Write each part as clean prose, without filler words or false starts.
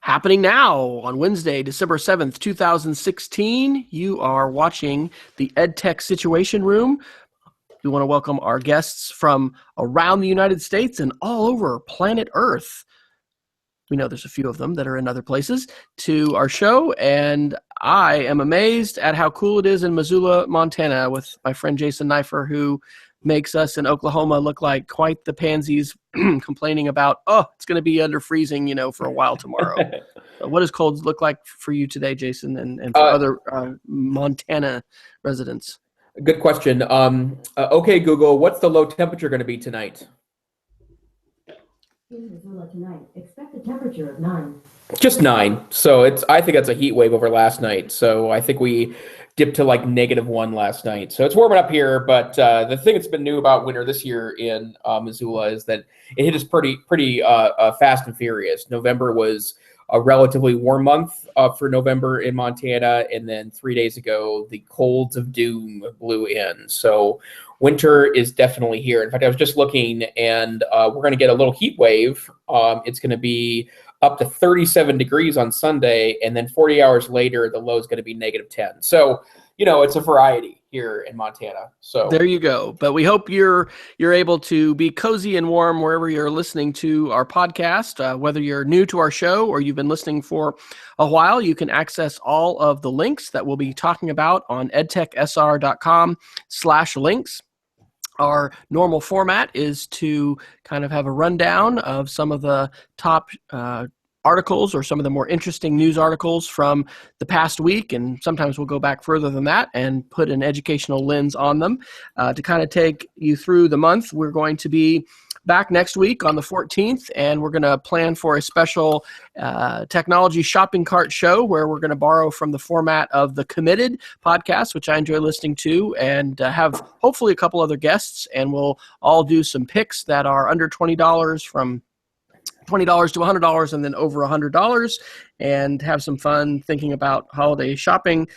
happening now on Wednesday, December 7th, 2016. You are watching the EdTech Situation Room. We want to welcome our guests from around the United States and all over planet Earth. We know there's a few of them that are in other places to our show, and I am amazed at how cool it is in Missoula, Montana, with my friend Jason Neiffer, who makes us in Oklahoma look like quite the pansies, complaining about, it's going to be under freezing, for a while tomorrow. What does cold look like for you today, Jason, and for other Montana residents? Good question. Okay, Google, what's the low temperature going to be tonight? In Missoula tonight, expect a temperature of 9. Just 9. So I think that's a heat wave over last night. So I think we dipped to like -1 last night. So it's warming up here. But the thing that's been new about winter this year in Missoula is that it hit us pretty fast and furious. November was a relatively warm month for November in Montana, and then 3 days ago, the colds of doom blew in. So winter is definitely here. In fact, I was just looking, and we're going to get a little heat wave. It's going to be up to 37 degrees on Sunday, and then 40 hours later, the low is going to be -10. So, it's a variety here in Montana. So there you go. But we hope you're able to be cozy and warm wherever you're listening to our podcast. Whether you're new to our show or you've been listening for a while, you can access all of the links that we'll be talking about on edtechsr.com/links. Our normal format is to kind of have a rundown of some of the top articles or some of the more interesting news articles from the past week, and sometimes we'll go back further than that and put an educational lens on them to kind of take you through the month. We're going to be back next week on the 14th, and we're going to plan for a special technology shopping cart show where we're going to borrow from the format of the Committed podcast, which I enjoy listening to, and have hopefully a couple other guests, and we'll all do some picks that are under $20, from $20 to $100, and then over $100, and have some fun thinking about holiday shopping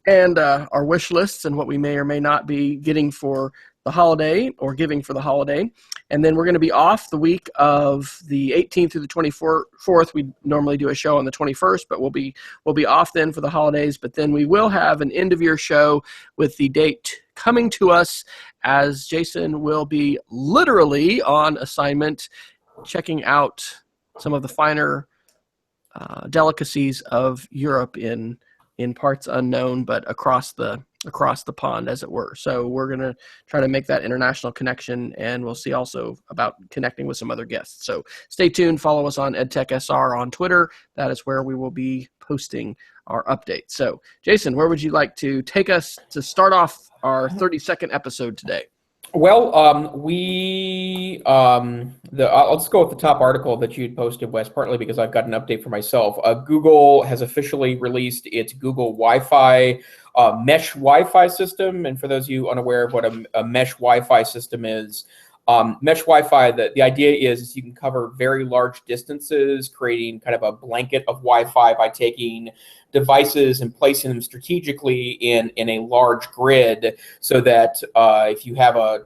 and our wish lists and what we may or may not be getting for the holiday or giving for the holiday. And then we're going to be off the week of the 18th through the 24th. We normally do a show on the 21st, but we'll be off then for the holidays. But then we will have an end of year show with the date coming to us, as Jason will be literally on assignment checking out some of the finer delicacies of Europe in parts unknown, but across the pond, as it were. So we're going to try to make that international connection, and we'll see also about connecting with some other guests. So stay tuned. Follow us on EdTechSR on Twitter. That is where we will be posting our updates. So, Jason, where would you like to take us to start off our 32nd episode today? Well, I'll just go with the top article that you'd posted, Wes, partly because I've got an update for myself. Google has officially released its Google Wi-Fi mesh Wi-Fi system. And for those of you unaware of what a mesh Wi-Fi system is, mesh Wi-Fi, the idea is you can cover very large distances, creating kind of a blanket of Wi-Fi by taking devices and placing them strategically in a large grid, so that if you have a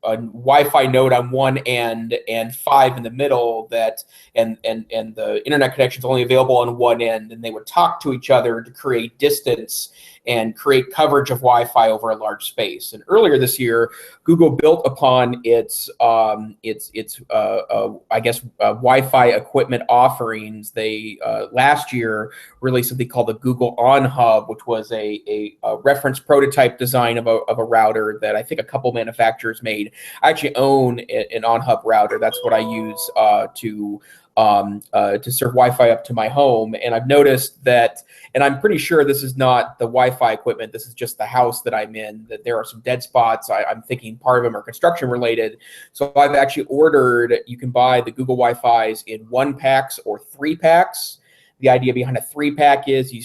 Wi-Fi node on one end and 5 in the middle, and the internet connection is only available on one end, and they would talk to each other to create distance and create coverage of Wi-Fi over a large space. And earlier this year, Google built upon its Wi-Fi equipment offerings. They last year released something called the Google On Hub, which was a reference prototype design of a router that I think a couple manufacturers made. I actually own an On Hub router. That's what I use to serve Wi-Fi up to my home. And I've noticed that, and I'm pretty sure this is not the Wi-Fi equipment, this is just the house that I'm in, that there are some dead spots. I'm thinking part of them are construction related. So I've actually ordered, you can buy the Google Wi-Fis in 1-packs or 3-packs. The idea behind a 3-pack is you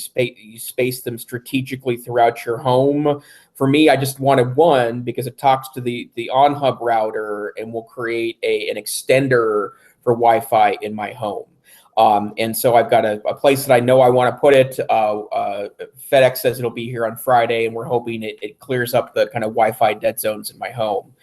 space them strategically throughout your home. For me, I just wanted one because it talks to the on-hub router and will create an extender for Wi-Fi in my home. And so I've got a place that I know I want to put it. FedEx says it'll be here on Friday, and we're hoping it clears up the kind of Wi-Fi dead zones in my home.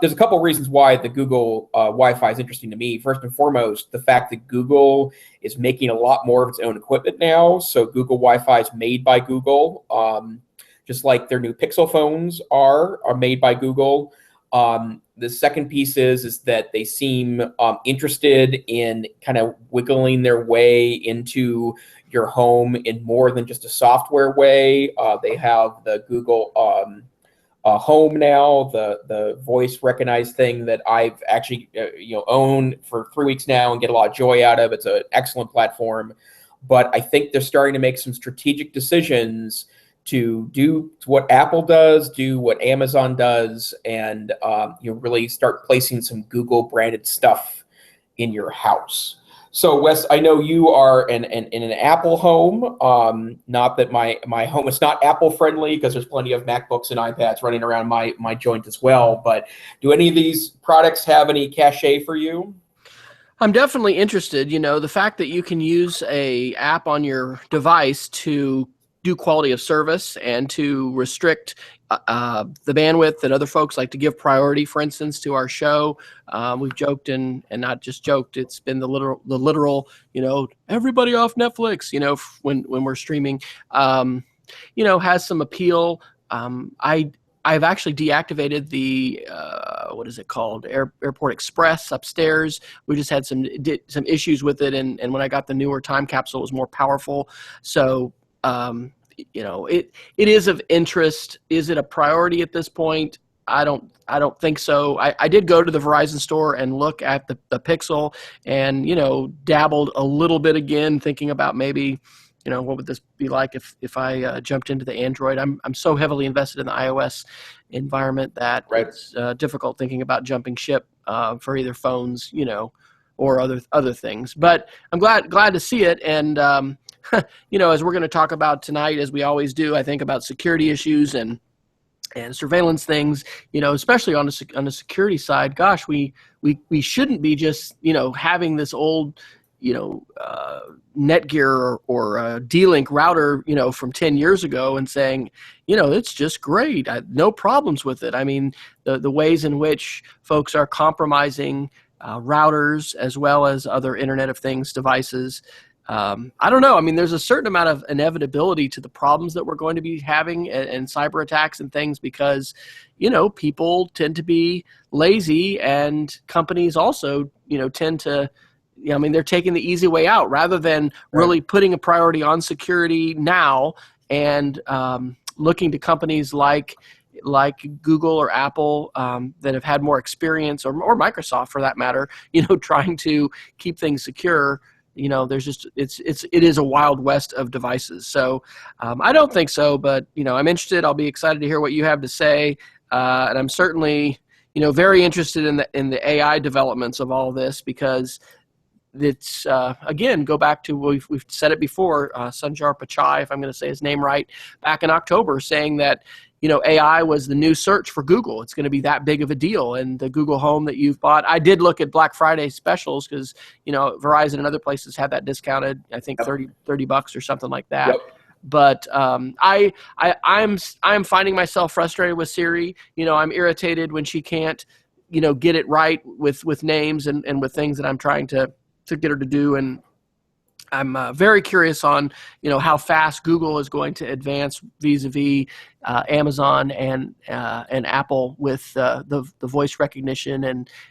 There's a couple of reasons why the Google Wi-Fi is interesting to me. First and foremost, the fact that Google is making a lot more of its own equipment now. So Google Wi-Fi is made by Google, just like their new Pixel phones are made by Google. The second piece is that they seem interested in kind of wiggling their way into your home in more than just a software way. They have the Google Home now, the voice recognized thing that I've actually owned for 3 weeks now and get a lot of joy out of. It's an excellent platform, but I think they're starting to make some strategic decisions to do what Apple does, do what Amazon does, and really start placing some Google branded stuff in your house. So Wes, I know you are in an Apple home. Not that my home is not Apple friendly, because there's plenty of MacBooks and iPads running around my joint as well. But do any of these products have any cachet for you? I'm definitely interested. The fact that you can use a app on your device to do quality of service and to restrict the bandwidth that other folks like to give priority, for instance, to our show. We've joked and not just joked. It's been the literal, everybody off Netflix, when we're streaming, has some appeal. I've actually deactivated the what is it called, Airport Express upstairs. We just had some issues with it, and when I got the newer time capsule, it was more powerful. So it is of interest. Is it a priority at this point? I don't think so. I did go to the Verizon store and look at the Pixel, and dabbled a little bit again, thinking about maybe what would this be like if I jumped into the Android. I'm so heavily invested in the iOS environment that it's difficult thinking about jumping ship for either phones or other things. But I'm glad to see it. And as we're going to talk about tonight, as we always do, I think about security issues and surveillance things, especially on the security side. Gosh, we shouldn't be just having this old Netgear or D-Link router from 10 years ago and saying it's just great, no problems with it. I mean, the ways in which folks are compromising routers as well as other Internet of Things devices. I don't know. I mean, there's a certain amount of inevitability to the problems that we're going to be having and cyber attacks and things, because, people tend to be lazy, and companies also, tend to, they're taking the easy way out rather than really putting a priority on security now and looking to companies like Google or Apple that have had more experience, or Microsoft for that matter, trying to keep things secure. There's just it is a wild west of devices. So I don't think so, but I'm interested. I'll be excited to hear what you have to say, and I'm certainly very interested in the AI developments of all of this, because it's again, go back to we've said it before. Sanjar Pichai, if I'm going to say his name right, back in October, saying that AI was the new search for Google. It's going to be that big of a deal. And the Google Home that you've bought, I did look at Black Friday specials, because Verizon and other places had that discounted. I think $30 or something like that. Yep. But I'm finding myself frustrated with Siri. I'm irritated when she can't get it right with names and with things that I'm trying to get her to do. And I'm very curious on how fast Google is going to advance vis-a-vis Amazon and Apple with the voice recognition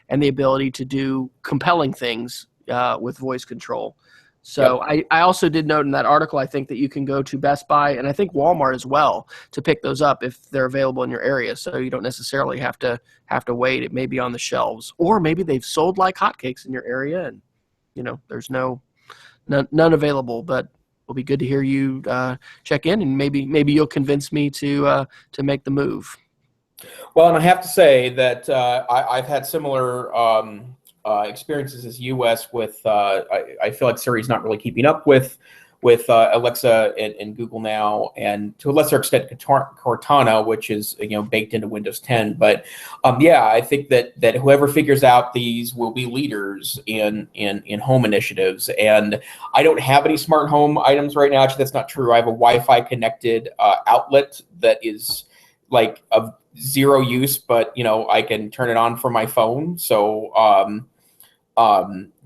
and the ability to do compelling things with voice control. So I also did note in that article, I think, that you can go to Best Buy and I think Walmart as well to pick those up if they're available in your area. So you don't necessarily have to wait. It may be on the shelves, or maybe they've sold like hotcakes in your area and there's none available. But it'll be good to hear you check in, and maybe you'll convince me to make the move. Well, and I have to say that I've had similar experiences as US with I feel like Siri's not really keeping up with Alexa and Google now, and to a lesser extent Cortana, which is baked into Windows 10. But I think that whoever figures out these will be leaders in home initiatives. And I don't have any smart home items right now. Actually, that's not true. I have a Wi-Fi connected outlet that is like of zero use, but I can turn it on from my phone. So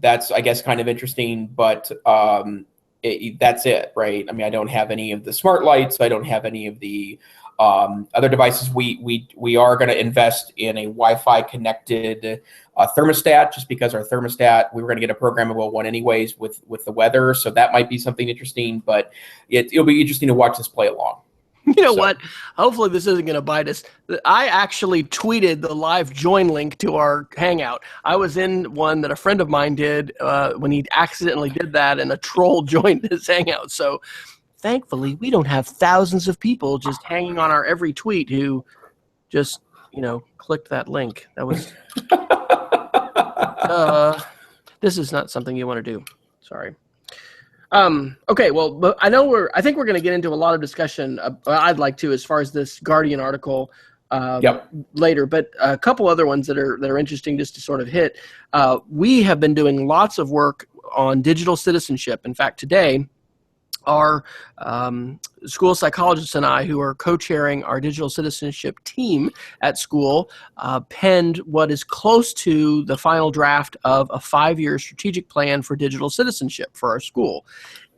that's, I guess, kind of interesting, but that's it, right? I mean, I don't have any of the smart lights. I don't have any of the other devices. We are going to invest in a Wi-Fi connected thermostat, just because our thermostat, we were going to get a programmable one anyways with the weather. So that might be something interesting, but it'll be interesting to watch this play along. You know what? Hopefully this isn't going to bite us. I actually tweeted the live join link to our Hangout. I was in one that a friend of mine did when he accidentally did that, and a troll joined his Hangout. So thankfully, we don't have thousands of people just hanging on our every tweet who just, clicked that link. That was this is not something you want to do. Sorry. Okay, well, but I think we're going to get into a lot of discussion. I'd like to, as far as this Guardian article later, but a couple other ones that are interesting just to sort of hit. We have been doing lots of work on digital citizenship. In fact, today, our school psychologists and I, who are co-chairing our digital citizenship team at school, penned what is close to the final draft of a 5-year strategic plan for digital citizenship for our school.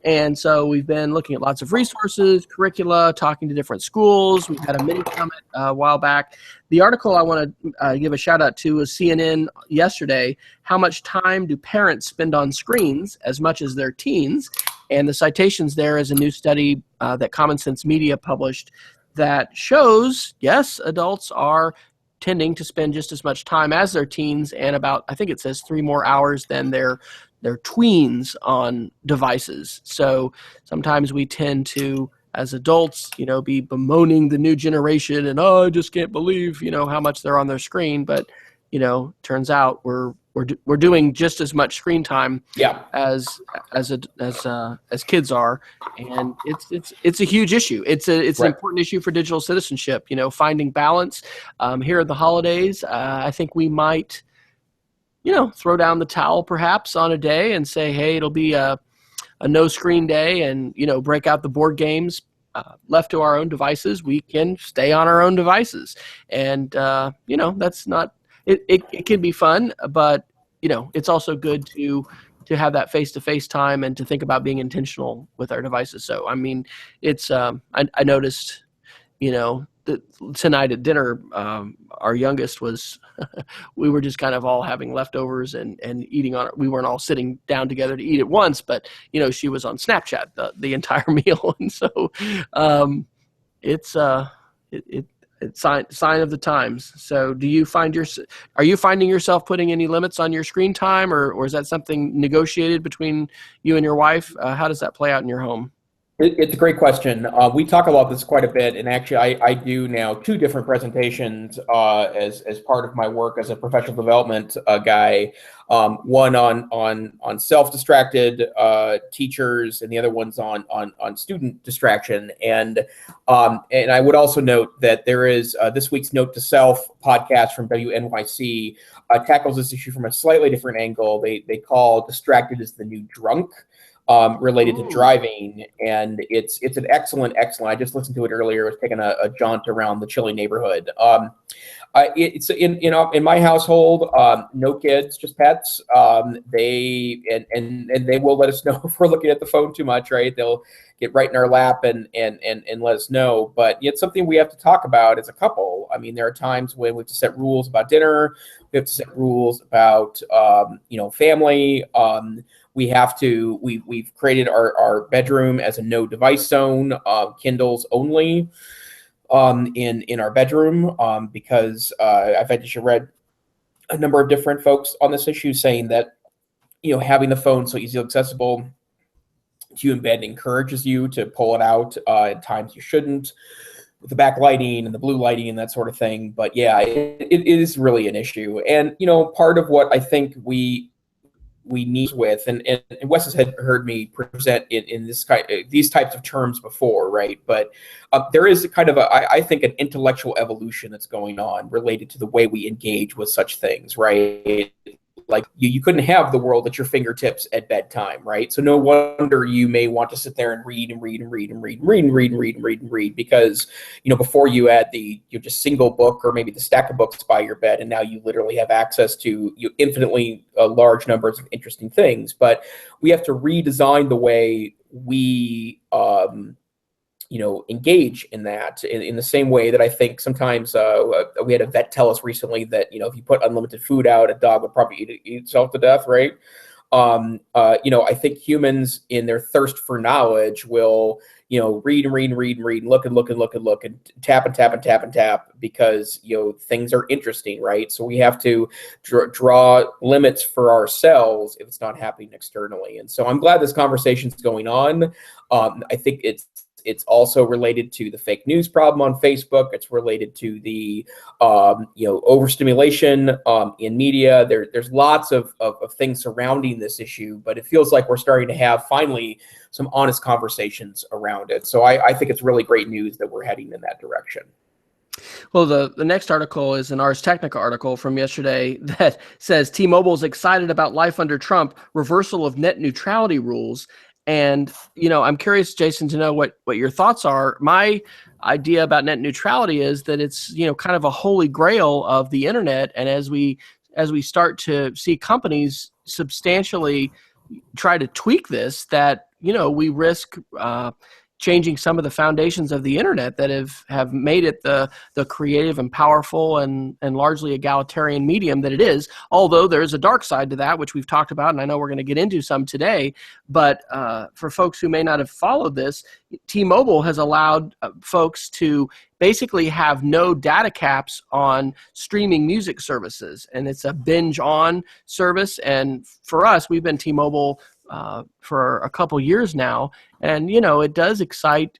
And so we've been looking at lots of resources, curricula, talking to different schools. We've had a mini summit a while back. The article I want to give a shout out to was CNN yesterday. How much time do parents spend on screens as much as their teens? And the citations there is a new study that Common Sense Media published that shows, yes, adults are tending to spend just as much time as their teens, and about, I think it says 3 more hours than their tweens on devices. So sometimes we tend to, as adults, be bemoaning the new generation and, I just can't believe, how much they're on their screen. But, turns out we're doing just as much screen time as kids are, and it's a huge issue. It's an important issue for digital citizenship. Finding balance. Here at the holidays, I think we might, throw down the towel perhaps on a day and say, hey, it'll be a no screen day, and break out the board games. Left to our own devices, we can stay on our own devices, and that's not. It can be fun, but it's also good to have that face-to-face time and to think about being intentional with our devices. So I mean, it's I noticed, that tonight at dinner, our youngest was we were just kind of all having leftovers and eating on it. We weren't all sitting down together to eat at once, but she was on Snapchat the entire meal, and so it's sign of the times. So are you finding yourself putting any limits on your screen time, or is that something negotiated between you and your wife? How does that play out in your home? It's a great question. We talk about this quite a bit, and actually I do now 2 different presentations as part of my work as a professional development guy. One on self-distracted teachers, and the other one's on student distraction. And I would also note that there is this week's Note to Self podcast from WNYC tackles this issue from a slightly different angle. They call distracted is the new drunk. Related to driving, and it's an excellent. I just listened to it earlier. I was taking a jaunt around the chilly neighborhood. It's in my household, no kids, just pets. They will let us know if we're looking at the phone too much, right? They'll get right in our lap and let us know. But it's something we have to talk about as a couple. I mean, there are times when we have to set rules about dinner. We have to set rules about family. We've created our bedroom as a no device zone, Kindles only, in our bedroom, because I've actually read a number of different folks on this issue saying that having the phone so easily accessible to you in bed encourages you to pull it out at times you shouldn't, with the backlighting and the blue lighting and that sort of thing. But yeah, it is really an issue, and part of what I think we need with, and Wes has heard me present in this these types of terms before, right? But there is a kind of I think an intellectual evolution that's going on related to the way we engage with such things, right? Like you couldn't have the world at your fingertips at bedtime, right? So no wonder you may want to sit there and read and read and read and read and read and read and read and read and read, because before you had the just single book or maybe the stack of books by your bed, and now you literally have access to infinitely large numbers of interesting things. But we have to redesign the way we engage in that in the same way that I think sometimes we had a vet tell us recently that, if you put unlimited food out, a dog would probably eat itself to death, right? I think humans in their thirst for knowledge will, read and read and read and read and look and look and look and look and tap and tap and tap and tap because, things are interesting, right? So we have to draw limits for ourselves if it's not happening externally. And so I'm glad this conversation is going on. I think it's also related to the fake news problem on Facebook. It's related to the overstimulation in media. There's lots of things surrounding this issue, but it feels like we're starting to have finally some honest conversations around it. So I think it's really great news that we're heading in that direction. Well, the next article is an Ars Technica article from yesterday that says T-Mobile's excited about life under Trump, reversal of net neutrality rules. And, I'm curious, Jason, to know what your thoughts are. My idea about net neutrality is that it's, kind of a holy grail of the internet. And as we start to see companies substantially try to tweak this, that, we risk changing some of the foundations of the internet that have made it the creative and powerful and largely egalitarian medium that it is, although there's a dark side to that, which we've talked about, and I know we're going to get into some today. But for folks who may not have followed this, T-Mobile has allowed folks to basically have no data caps on streaming music services, and it's a binge-on service. And for us, we've been T-Mobile for a couple years now, and it does excite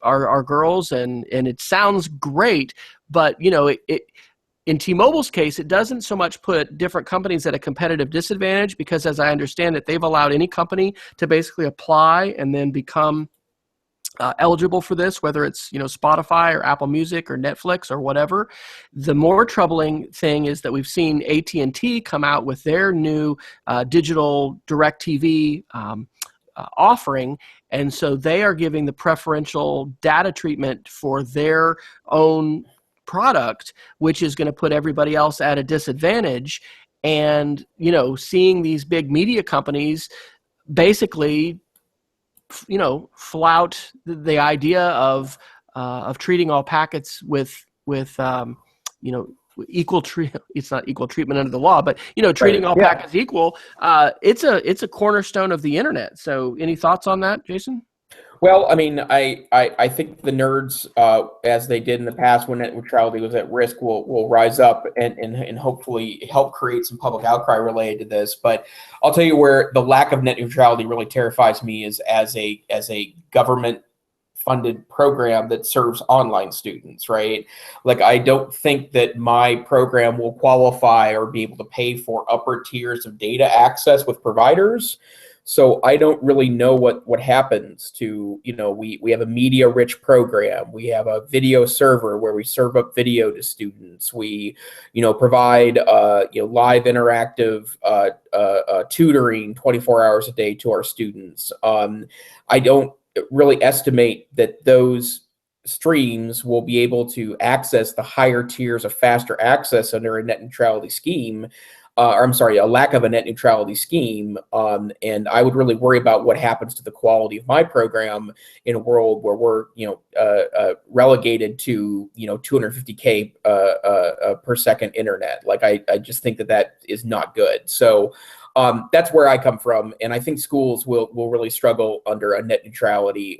our girls, and it sounds great, but in T-Mobile's case, it doesn't so much put different companies at a competitive disadvantage, because as I understand it, they've allowed any company to basically apply and then become eligible for this, whether it's Spotify or Apple Music or Netflix or whatever. The more troubling thing is that we've seen AT&T come out with their new digital DirecTV offering, and so they are giving the preferential data treatment for their own product, which is going to put everybody else at a disadvantage. And seeing these big media companies basically flout the idea of treating all packets with equal it's not equal treatment under the law, but treating all packets equal. It's a cornerstone of the internet. So any thoughts on that, Jason? Well, I mean, I think the nerds, as they did in the past when net neutrality was at risk, will rise up and hopefully help create some public outcry related to this. But I'll tell you where the lack of net neutrality really terrifies me is as a government funded program that serves online students, right? Like, I don't think that my program will qualify or be able to pay for upper tiers of data access with providers. So I don't really know what happens to, we have a media rich program. We have a video server where we serve up video to students. We, provide, live interactive tutoring 24 hours a day to our students. I don't really estimate that those streams will be able to access the higher tiers of faster access under a net neutrality scheme. A lack of a net neutrality scheme. And I would really worry about what happens to the quality of my program in a world where we're, relegated to, 250K per second internet. Like, I just think that is not good. So that's where I come from. And I think schools will really struggle under a net neutrality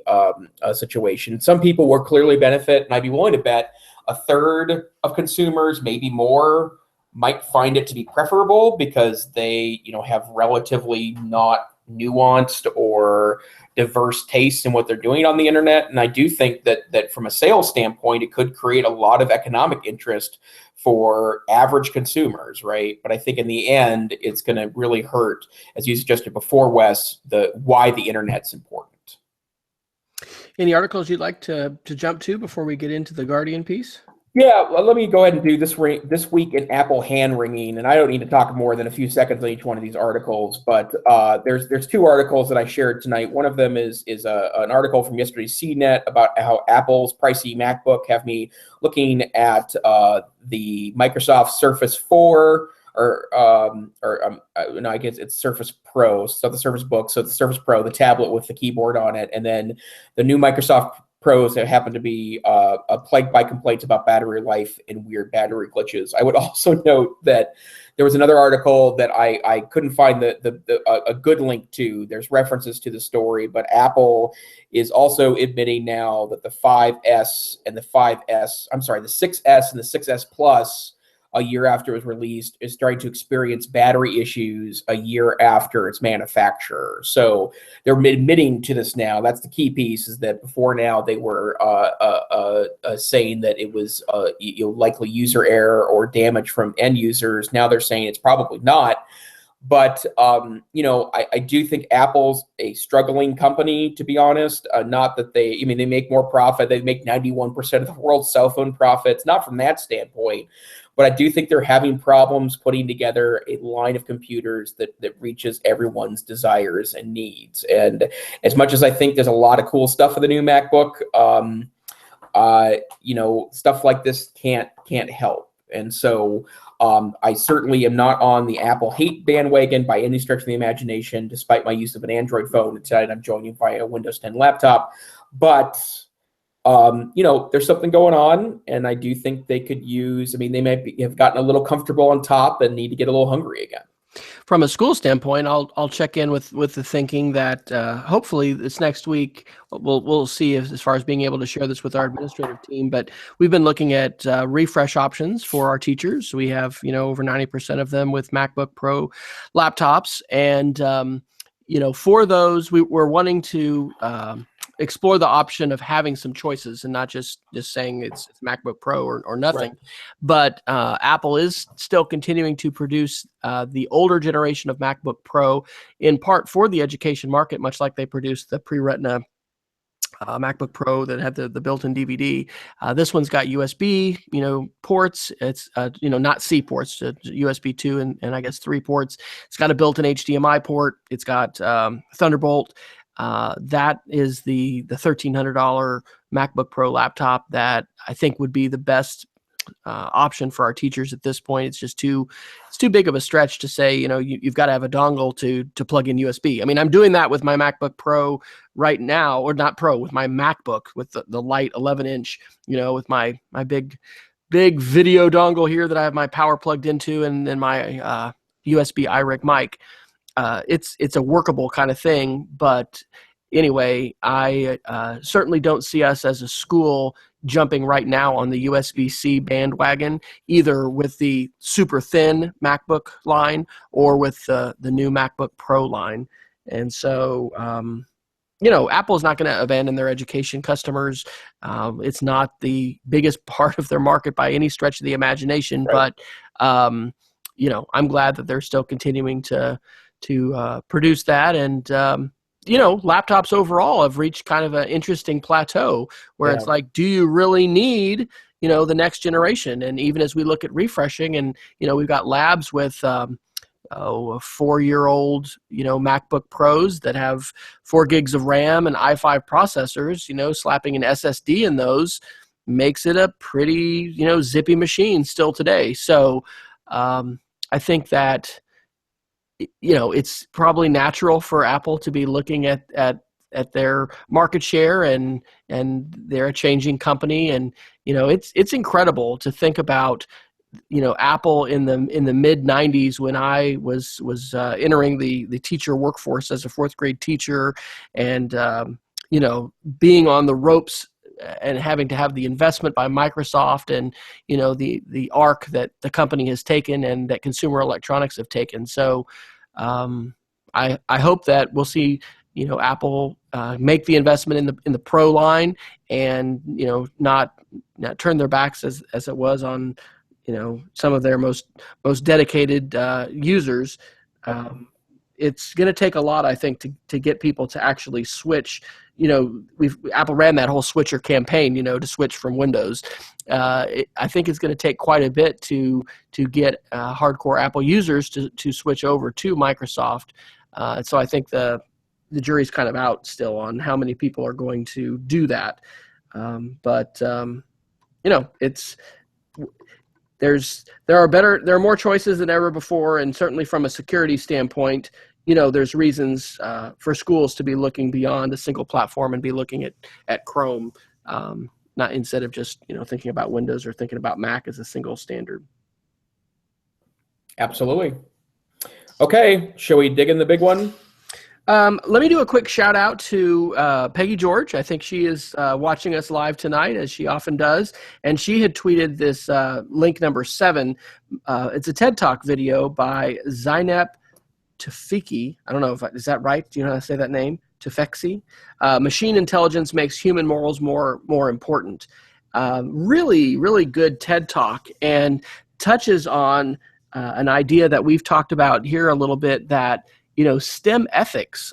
situation. Some people will clearly benefit, and I'd be willing to bet a third of consumers, maybe more, might find it to be preferable because they, have relatively not nuanced or diverse tastes in what they're doing on the internet. And I do think that from a sales standpoint, it could create a lot of economic interest for average consumers, right? But I think in the end, it's going to really hurt, as you suggested before, Wes, why the internet's important. Any articles you'd like to jump to before we get into the Guardian piece? Yeah, well, let me go ahead and do this week in Apple hand wringing, and I don't need to talk more than a few seconds on each one of these articles. But there's two articles that I shared tonight. One of them is an article from yesterday's CNET about how Apple's pricey MacBook have me looking at the Microsoft Surface 4. No, I guess it's Surface Pro. So the Surface Book, so the Surface Pro, the tablet with the keyboard on it, and then the new Microsoft Pros that happen to be plagued by complaints about battery life and weird battery glitches. I would also note that there was another article that I couldn't find a good link to. There's references to the story, but Apple is also admitting now that the 5S and the 5S, I'm sorry, the 6S and the 6S Plus, a year after it was released, is starting to experience battery issues a year after its manufacturer. So they're admitting to this now. That's the key piece, is that before now they were saying that it was likely user error or damage from end users. Now they're saying it's probably not. But, I do think Apple's a struggling company, to be honest. Not that they make more profit. They make 91% of the world's cell phone profits, not from that standpoint. But I do think they're having problems putting together a line of computers that reaches everyone's desires and needs. And as much as I think there's a lot of cool stuff for the new MacBook, stuff like this can't help. And so I certainly am not on the Apple hate bandwagon by any stretch of the imagination, despite my use of an Android phone. Tonight I'm joining via a Windows 10 laptop. But there's something going on, and I do think they could use. They might have gotten a little comfortable on top and need to get a little hungry again. From a school standpoint, I'll check in with the thinking that hopefully this next week we'll see as far as being able to share this with our administrative team. But we've been looking at refresh options for our teachers. We have over 90% of them with MacBook Pro laptops, and for those we're wanting to explore the option of having some choices and not just saying it's MacBook Pro or nothing. Right. But Apple is still continuing to produce the older generation of MacBook Pro, in part for the education market, much like they produced the pre-Retina MacBook Pro that had the built-in DVD. This one's got USB, ports. It's not C ports, USB 2 and I guess 3 ports. It's got a built-in HDMI port. It's got Thunderbolt. That is the $1,300 MacBook Pro laptop that I think would be the best option for our teachers at this point. It's just too big of a stretch to say, you've got to have a dongle to plug in USB. I'm doing that with my MacBook Pro right now, or not Pro, with my MacBook with the light 11-inch, with my big video dongle here that I have my power plugged into, and then my USB iRig mic. It's a workable kind of thing, but anyway, I certainly don't see us as a school jumping right now on the USB-C bandwagon, either with the super thin MacBook line or with the new MacBook Pro line. And so, Apple's not going to abandon their education customers. It's not the biggest part of their market by any stretch of the imagination, Right. but I'm glad that they're still continuing to produce that. And laptops overall have reached kind of an interesting plateau where it's like, do you really need the next generation? And even as we look at refreshing, and we've got labs with a 4-year-old MacBook Pros that have 4 gigs of RAM and i5 processors. Slapping an SSD in those makes it a pretty zippy machine still today. So I think that it's probably natural for Apple to be looking at their market share, and they're a changing company. And it's incredible to think about Apple in the mid 90s, when I was entering the teacher workforce as a 4th grade teacher, and being on the ropes and having to have the investment by Microsoft and the arc that the company has taken and that consumer electronics have taken. So I hope that we'll see Apple make the investment in the Pro line, and not turn their backs as it was on some of their most dedicated users. it's going to take a lot, I think, to get people to actually switch. Apple ran that whole switcher campaign, to switch from Windows. I think it's going to take quite a bit to get hardcore Apple users to switch over to Microsoft. So I think the jury's kind of out still on how many people are going to do that. It's there are more choices than ever before, and certainly from a security standpoint, there's reasons for schools to be looking beyond a single platform and be looking at Chrome, not instead of just thinking about Windows or thinking about Mac as a single standard. Absolutely. Okay, shall we dig in the big one? Let me do a quick shout out to Peggy George. I think she is watching us live tonight, as she often does. And she had tweeted this link number 7. It's a TED Talk video by Zeynep Tufekci. I don't know is that right? Do you know how to say that name? Tufekci. Machine intelligence makes human morals more important. Really, really good TED Talk, and touches on an idea that we've talked about here a little bit, that STEM ethics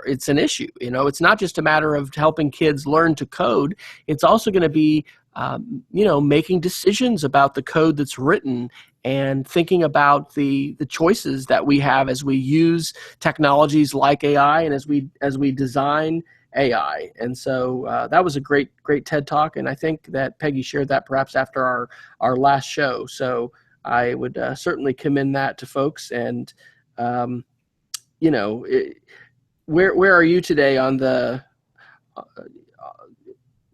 it's an issue. It's not just a matter of helping kids learn to code. It's also going to be, making decisions about the code that's written and thinking about the choices that we have as we use technologies like AI and as we design AI. And so that was a great TED Talk. And I think that Peggy shared that perhaps after our last show. So I would certainly commend that to folks. And, where are you today on the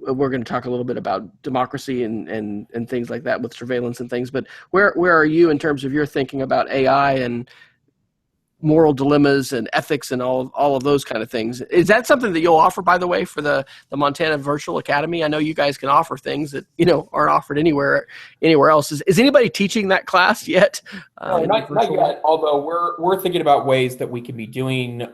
we're going to talk a little bit about democracy and things like that with surveillance and things, but where are you in terms of your thinking about AI and moral dilemmas and ethics and all of those kind of things? Is that something that you'll offer, by the way, for the Montana Virtual Academy? I know you guys can offer things that aren't offered anywhere else. Is anybody teaching that class yet? No, not yet. Although we're thinking about ways that we can be doing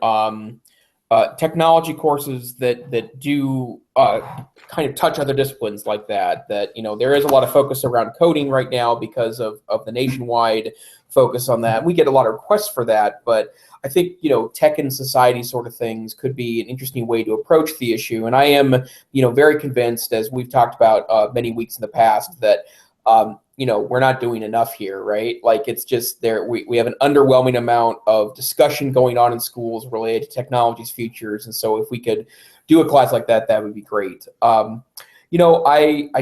technology courses that do kind of touch other disciplines like that. That there is a lot of focus around coding right now because of the nationwide focus on that. We get a lot of requests for that, but I think tech and society sort of things could be an interesting way to approach the issue. And I am very convinced, as we've talked about many weeks in the past, that we're not doing enough here, right? Like, it's just we have an underwhelming amount of discussion going on in schools related to technology's features. And so if we could do a class like that, that would be great. I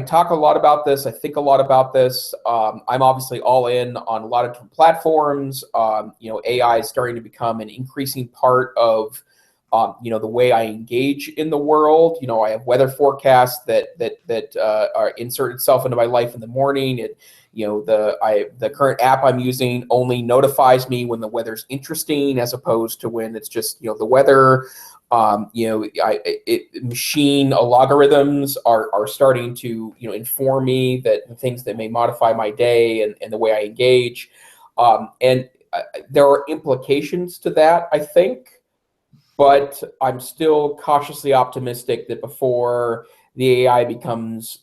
talk a lot about this. I think a lot about this. I'm obviously all in on a lot of different platforms. AI is starting to become an increasing part of the way I engage in the world. I have weather forecasts that are insert itself into my life in the morning. The current app I'm using only notifies me when the weather's interesting, as opposed to when it's just the weather. Machine algorithms are starting to inform me that things that may modify my day and the way I engage. And there are implications to that, I think. But I'm still cautiously optimistic that before the AI becomes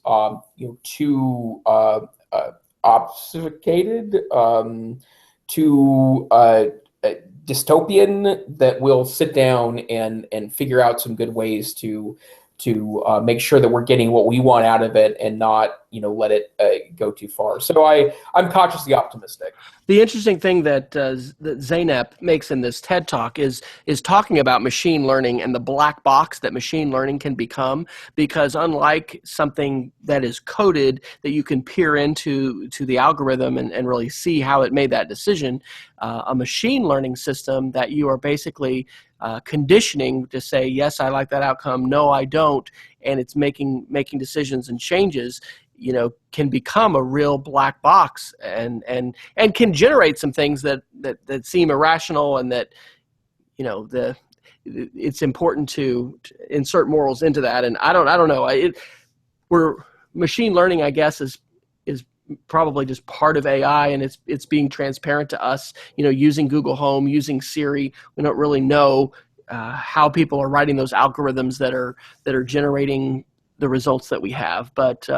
too obfuscated, too dystopian, that we'll sit down and figure out some good ways to make sure that we're getting what we want out of it and not let it go too far. So I'm cautiously optimistic. The interesting thing that Zeynep makes in this TED Talk is talking about machine learning and the black box that machine learning can become, because unlike something that is coded that you can peer into the algorithm and really see how it made that decision, a machine learning system that you are basically conditioning to say, yes, I like that outcome, no, I don't, and it's making decisions and changes, can become a real black box and can generate some things that seem irrational, and that it's important to insert morals into that. And I don't know. Machine learning, I guess, is probably just part of AI, and it's being transparent to us. Using Google Home, using Siri, we don't really know how people are writing those algorithms that are generating the results that we have. But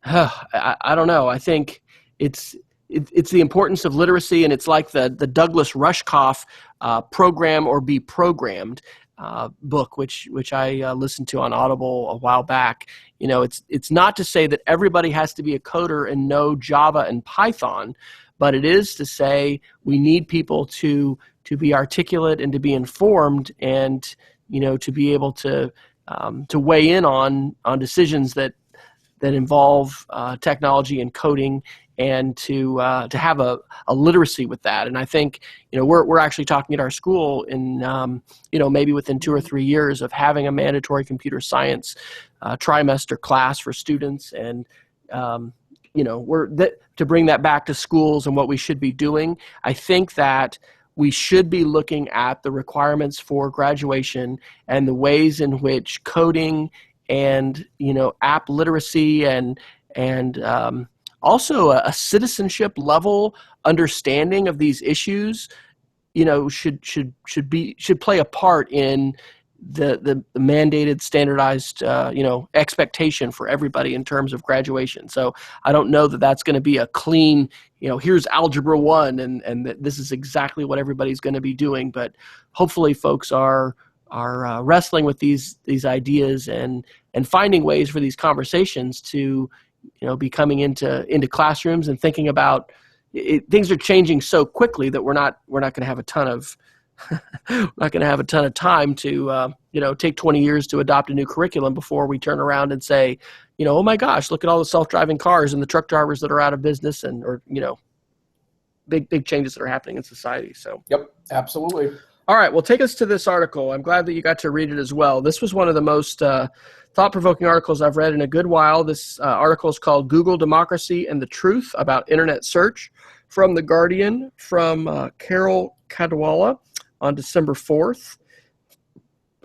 I don't know. I think it's it's the importance of literacy, and it's like the Douglas Rushkoff Program or Be Programmed book, which I listened to on Audible a while back. It's not to say that everybody has to be a coder and know Java and Python, but it is to say we need people to be articulate and to be informed, and to be able to weigh in on decisions that involve technology and coding, and to have a literacy with that. And I think we're actually talking at our school in maybe within 2 or 3 years of having a mandatory computer science trimester class for students, and to bring that back to schools and what we should be doing. I think that we should be looking at the requirements for graduation and the ways in which coding and app literacy and also a citizenship level understanding of these issues should play a part in the mandated standardized expectation for everybody in terms of graduation. So I don't know that that's going to be a clean here's algebra 1 and that this is exactly what everybody's going to be doing, but hopefully folks are wrestling with these ideas and finding ways for these conversations to be coming into classrooms and thinking about it. Things are changing so quickly that we're not going to have a ton of time to take 20 years to adopt a new curriculum before we turn around and say, oh my gosh, look at all the self-driving cars and the truck drivers that are out of business, and or big changes that are happening in society. So yep, absolutely. All right, well, take us to this article. I'm glad that you got to read it as well. This was one of the most thought-provoking articles I've read in a good while. This article is called Google Democracy and the Truth About Internet Search, from The Guardian, from Carol Cadwalla on December 4th.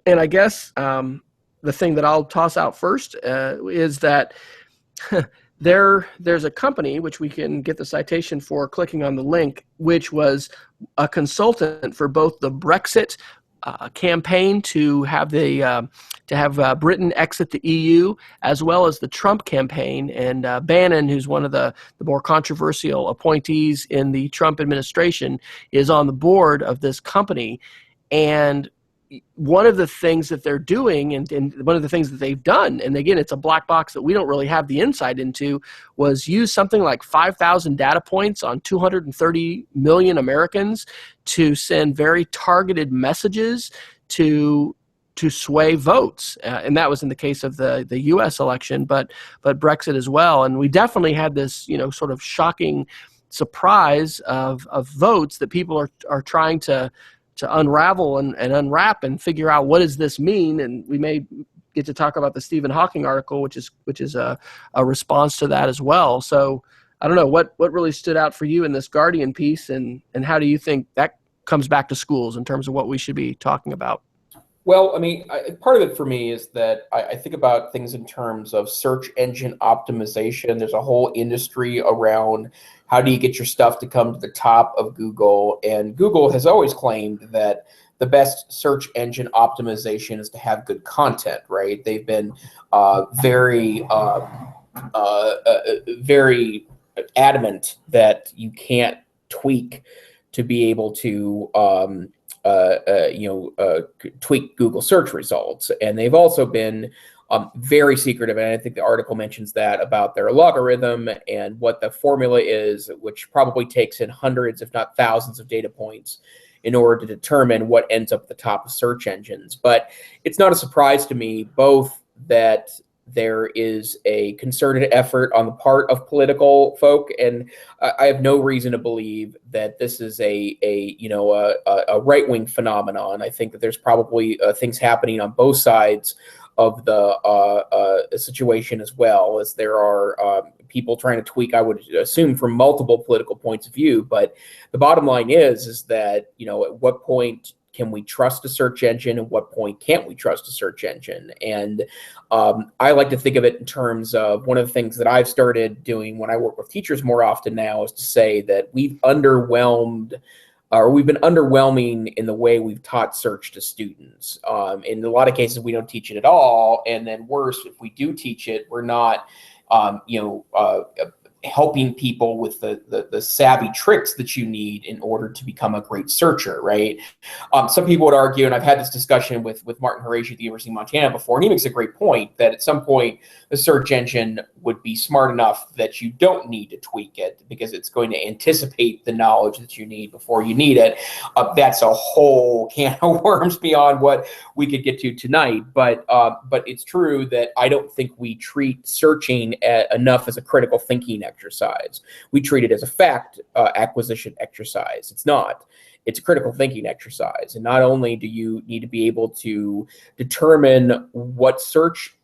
And I guess the thing that I'll toss out first is that there's a company, which we can get the citation for clicking on the link, which was a consultant for both the Brexit campaign to have Britain exit the EU, as well as the Trump campaign. And Bannon, who's one of the more controversial appointees in the Trump administration, is on the board of this company. And one of the things that they're doing, and one of the things that they've done, and again, it's a black box that we don't really have the insight into, was use something like 5,000 data points on 230 million Americans to send very targeted messages to sway votes. And that was in the case of the U.S. election, but Brexit as well. And we definitely had this, sort of shocking surprise of votes that people are trying to unravel and unwrap and figure out, what does this mean? And we may get to talk about the Stephen Hawking article, which is a response to that as well. So I don't know, what really stood out for you in this Guardian piece, and how do you think that comes back to schools in terms of what we should be talking about? Well, I mean, part of it for me is that I think about things in terms of search engine optimization. There's a whole industry around how do you get your stuff to come to the top of Google. And Google has always claimed that the best search engine optimization is to have good content, right? They've been very adamant that you can't tweak to be able to tweak Google search results. And they've also been very secretive, and I think the article mentions that about their logarithm and what the formula is, which probably takes in hundreds, if not thousands, of data points in order to determine what ends up at the top of search engines. But it's not a surprise to me, both that there is a concerted effort on the part of political folk, and I have no reason to believe that this is a right-wing phenomenon. I think that there's probably things happening on both sides of the situation, as well as there are people trying to tweak, I would assume, from multiple political points of view. But the bottom line is that, at what point can we trust a search engine, and what point can't we trust a search engine? And I like to think of it in terms of, one of the things that I've started doing when I work with teachers more often now is to say that we've been underwhelming in the way we've taught search to students. In a lot of cases, we don't teach it at all. And then worse, if we do teach it, we're not helping people with the savvy tricks that you need in order to become a great searcher, right? Some people would argue, and I've had this discussion with Martin Horaci at the University of Montana before, and he makes a great point that at some point the search engine would be smart enough that you don't need to tweak it because it's going to anticipate the knowledge that you need before you need it. That's a whole can of worms beyond what we could get to tonight. But it's true that I don't think we treat searching enough as a critical thinking exercise. We treat it as a fact acquisition exercise. It's not. It's a critical thinking exercise. And not only do you need to be able to determine what search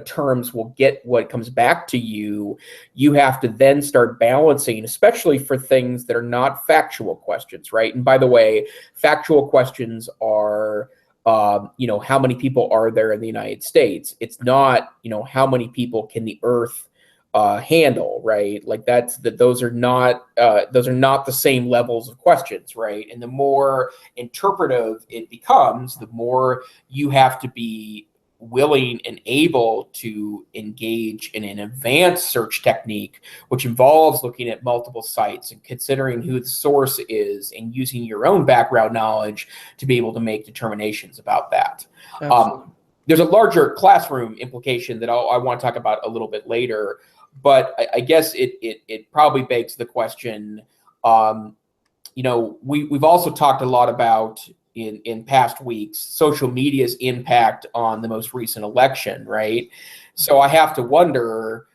terms will get what comes back to you, you have to then start balancing, especially for things that are not factual questions, right? And by the way, factual questions are how many people are there in the United States? It's not, how many people can the Earth handle, right? Like those are not the same levels of questions, right? And the more interpretive it becomes, the more you have to be willing and able to engage in an advanced search technique, which involves looking at multiple sites and considering who the source is and using your own background knowledge to be able to make determinations about that. There's a larger classroom implication that I want to talk about a little bit later, but I guess it probably begs the question, we've also talked a lot about in past weeks, social media's impact on the most recent election, right? So I have to wonder,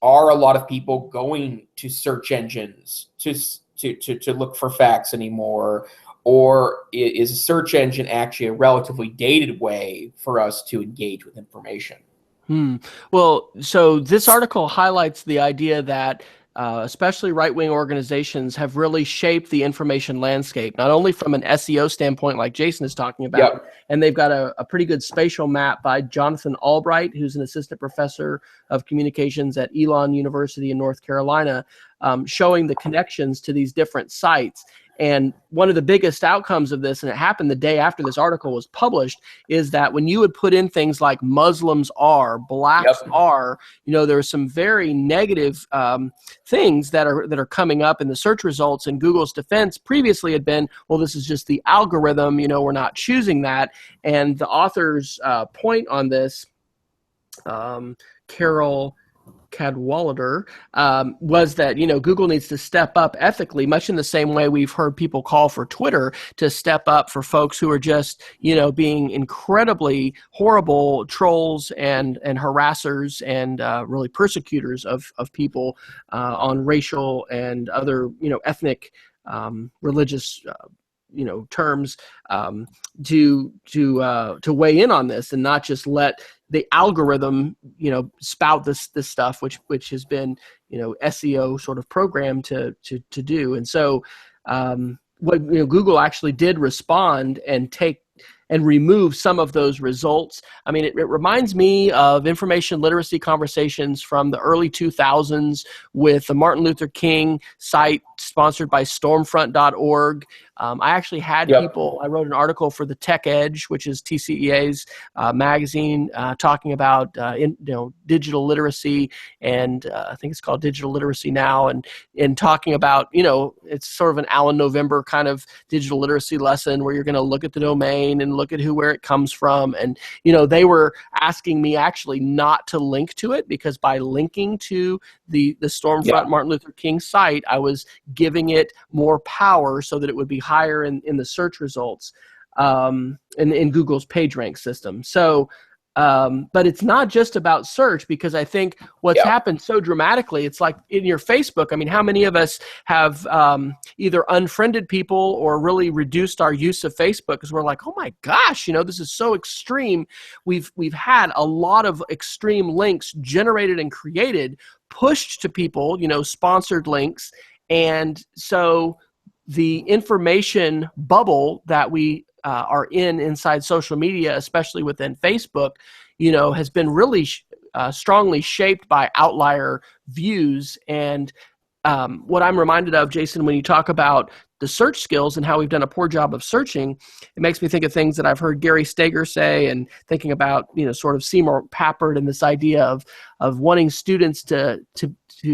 are a lot of people going to search engines to look for facts anymore? Or is a search engine actually a relatively dated way for us to engage with information? Well, so this article highlights the idea that especially right-wing organizations have really shaped the information landscape, not only from an SEO standpoint, like Jason is talking about, Yep. and they've got a pretty good spatial map by Jonathan Albright, who's an assistant professor of communications at Elon University in North Carolina, showing the connections to these different sites. And one of the biggest outcomes of this, and it happened the day after this article was published, is that when you would put in things like Muslims are, blacks are, there are some very negative things that are coming up in the search results. And Google's defense previously had been, well, this is just the algorithm, we're not choosing that. And the author's point on this, Carol Cadwalader, was that Google needs to step up ethically, much in the same way we've heard people call for Twitter to step up for folks who are just being incredibly horrible trolls and harassers and really persecutors of people on racial and other ethnic religious terms, to weigh in on this and not just let the algorithm spout this stuff, which has been SEO sort of programmed to do. And so what Google actually did respond and take and remove some of those results. I mean, it reminds me of information literacy conversations from the early 2000s with the Martin Luther King site sponsored by stormfront.org. I actually had people, I wrote an article for the Tech Edge, which is TCEA's magazine, talking about digital literacy, and I think it's called Digital Literacy Now, and talking about, it's sort of an Alan November kind of digital literacy lesson where you're going to look at the domain and look at where it comes from. And, they were asking me actually not to link to it, because by linking to the Stormfront Martin Luther King site, I was giving it more power so that it would be higher in the search results in Google's PageRank system. So, but it's not just about search, because I think what's happened so dramatically, it's like in your Facebook. I mean, how many of us have either unfriended people or really reduced our use of Facebook because we're like, oh my gosh, this is so extreme. We've had a lot of extreme links generated and created, pushed to people, sponsored links. And so the information bubble that we are inside social media, especially within Facebook, has been really strongly shaped by outlier views. And what I'm reminded of, Jason, when you talk about the search skills and how we've done a poor job of searching, it makes me think of things that I've heard Gary Steger say, and thinking about, sort of Seymour Papert and this idea of wanting students to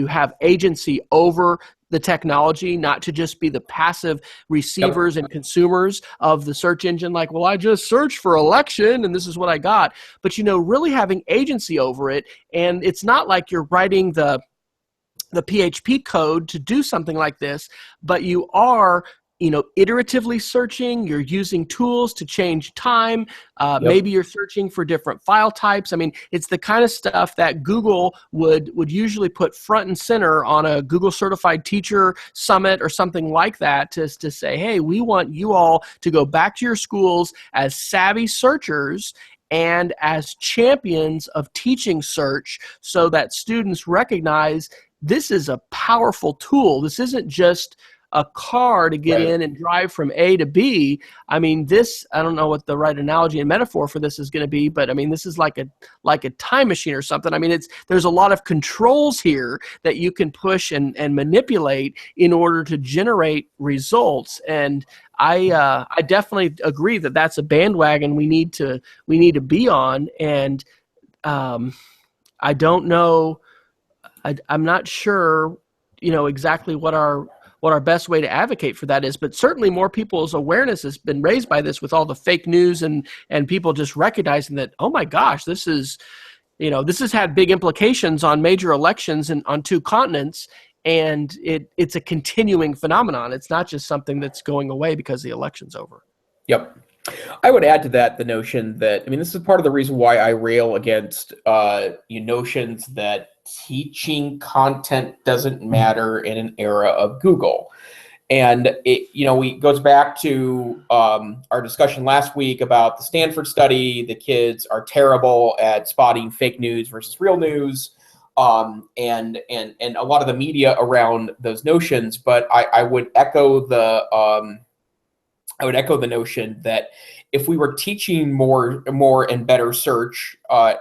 have agency over the technology, not to just be the passive receivers and consumers of the search engine, like, well, I just searched for election and this is what I got. But, really having agency over it. And it's not like you're writing the PHP code to do something like this, but you are, iteratively searching. You're using tools to change time. Maybe you're searching for different file types. I mean, it's the kind of stuff that Google would usually put front and center on a Google Certified Teacher Summit or something like that, to say, hey, we want you all to go back to your schools as savvy searchers and as champions of teaching search, so that students recognize this is a powerful tool. This isn't just a car to get in and drive from A to B. I mean, I don't know what the right analogy and metaphor for this is going to be, but I mean, this is like a time machine or something. I mean, there's a lot of controls here that you can push and manipulate in order to generate results. And I definitely agree that that's a bandwagon we need to be on. And I don't know. I'm not sure, exactly what our best way to advocate for that is, but certainly more people's awareness has been raised by this, with all the fake news and people just recognizing that, oh my gosh, this has had big implications on major elections and on 2 continents, and it's a continuing phenomenon. It's not just something that's going away because the election's over. Yep. I would add to that the notion that, this is part of the reason why I rail against notions that teaching content doesn't matter in an era of Google. And it goes back to our discussion last week about the Stanford study. The kids are terrible at spotting fake news versus real news, and a lot of the media around those notions. But I would echo the notion that if we were teaching more and better search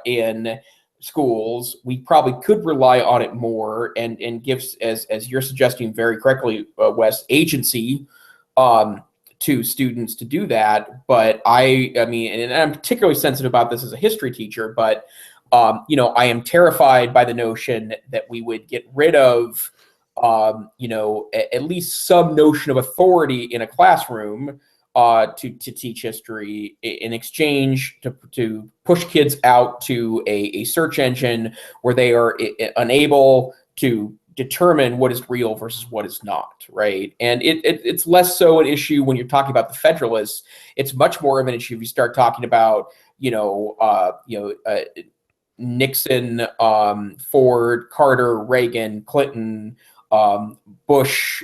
in schools, we probably could rely on it more and give, as you're suggesting very correctly, Wes, agency to students to do that. But I mean, and I'm particularly sensitive about this as a history teacher, but I am terrified by the notion that we would get rid of at least some notion of authority in a classroom to teach history, in exchange to push kids out to a search engine where they are unable to determine what is real versus what is not, right? And it's less so an issue when you're talking about the Federalists. It's much more of an issue if you start talking about Nixon, Ford, Carter, Reagan, Clinton, Bush,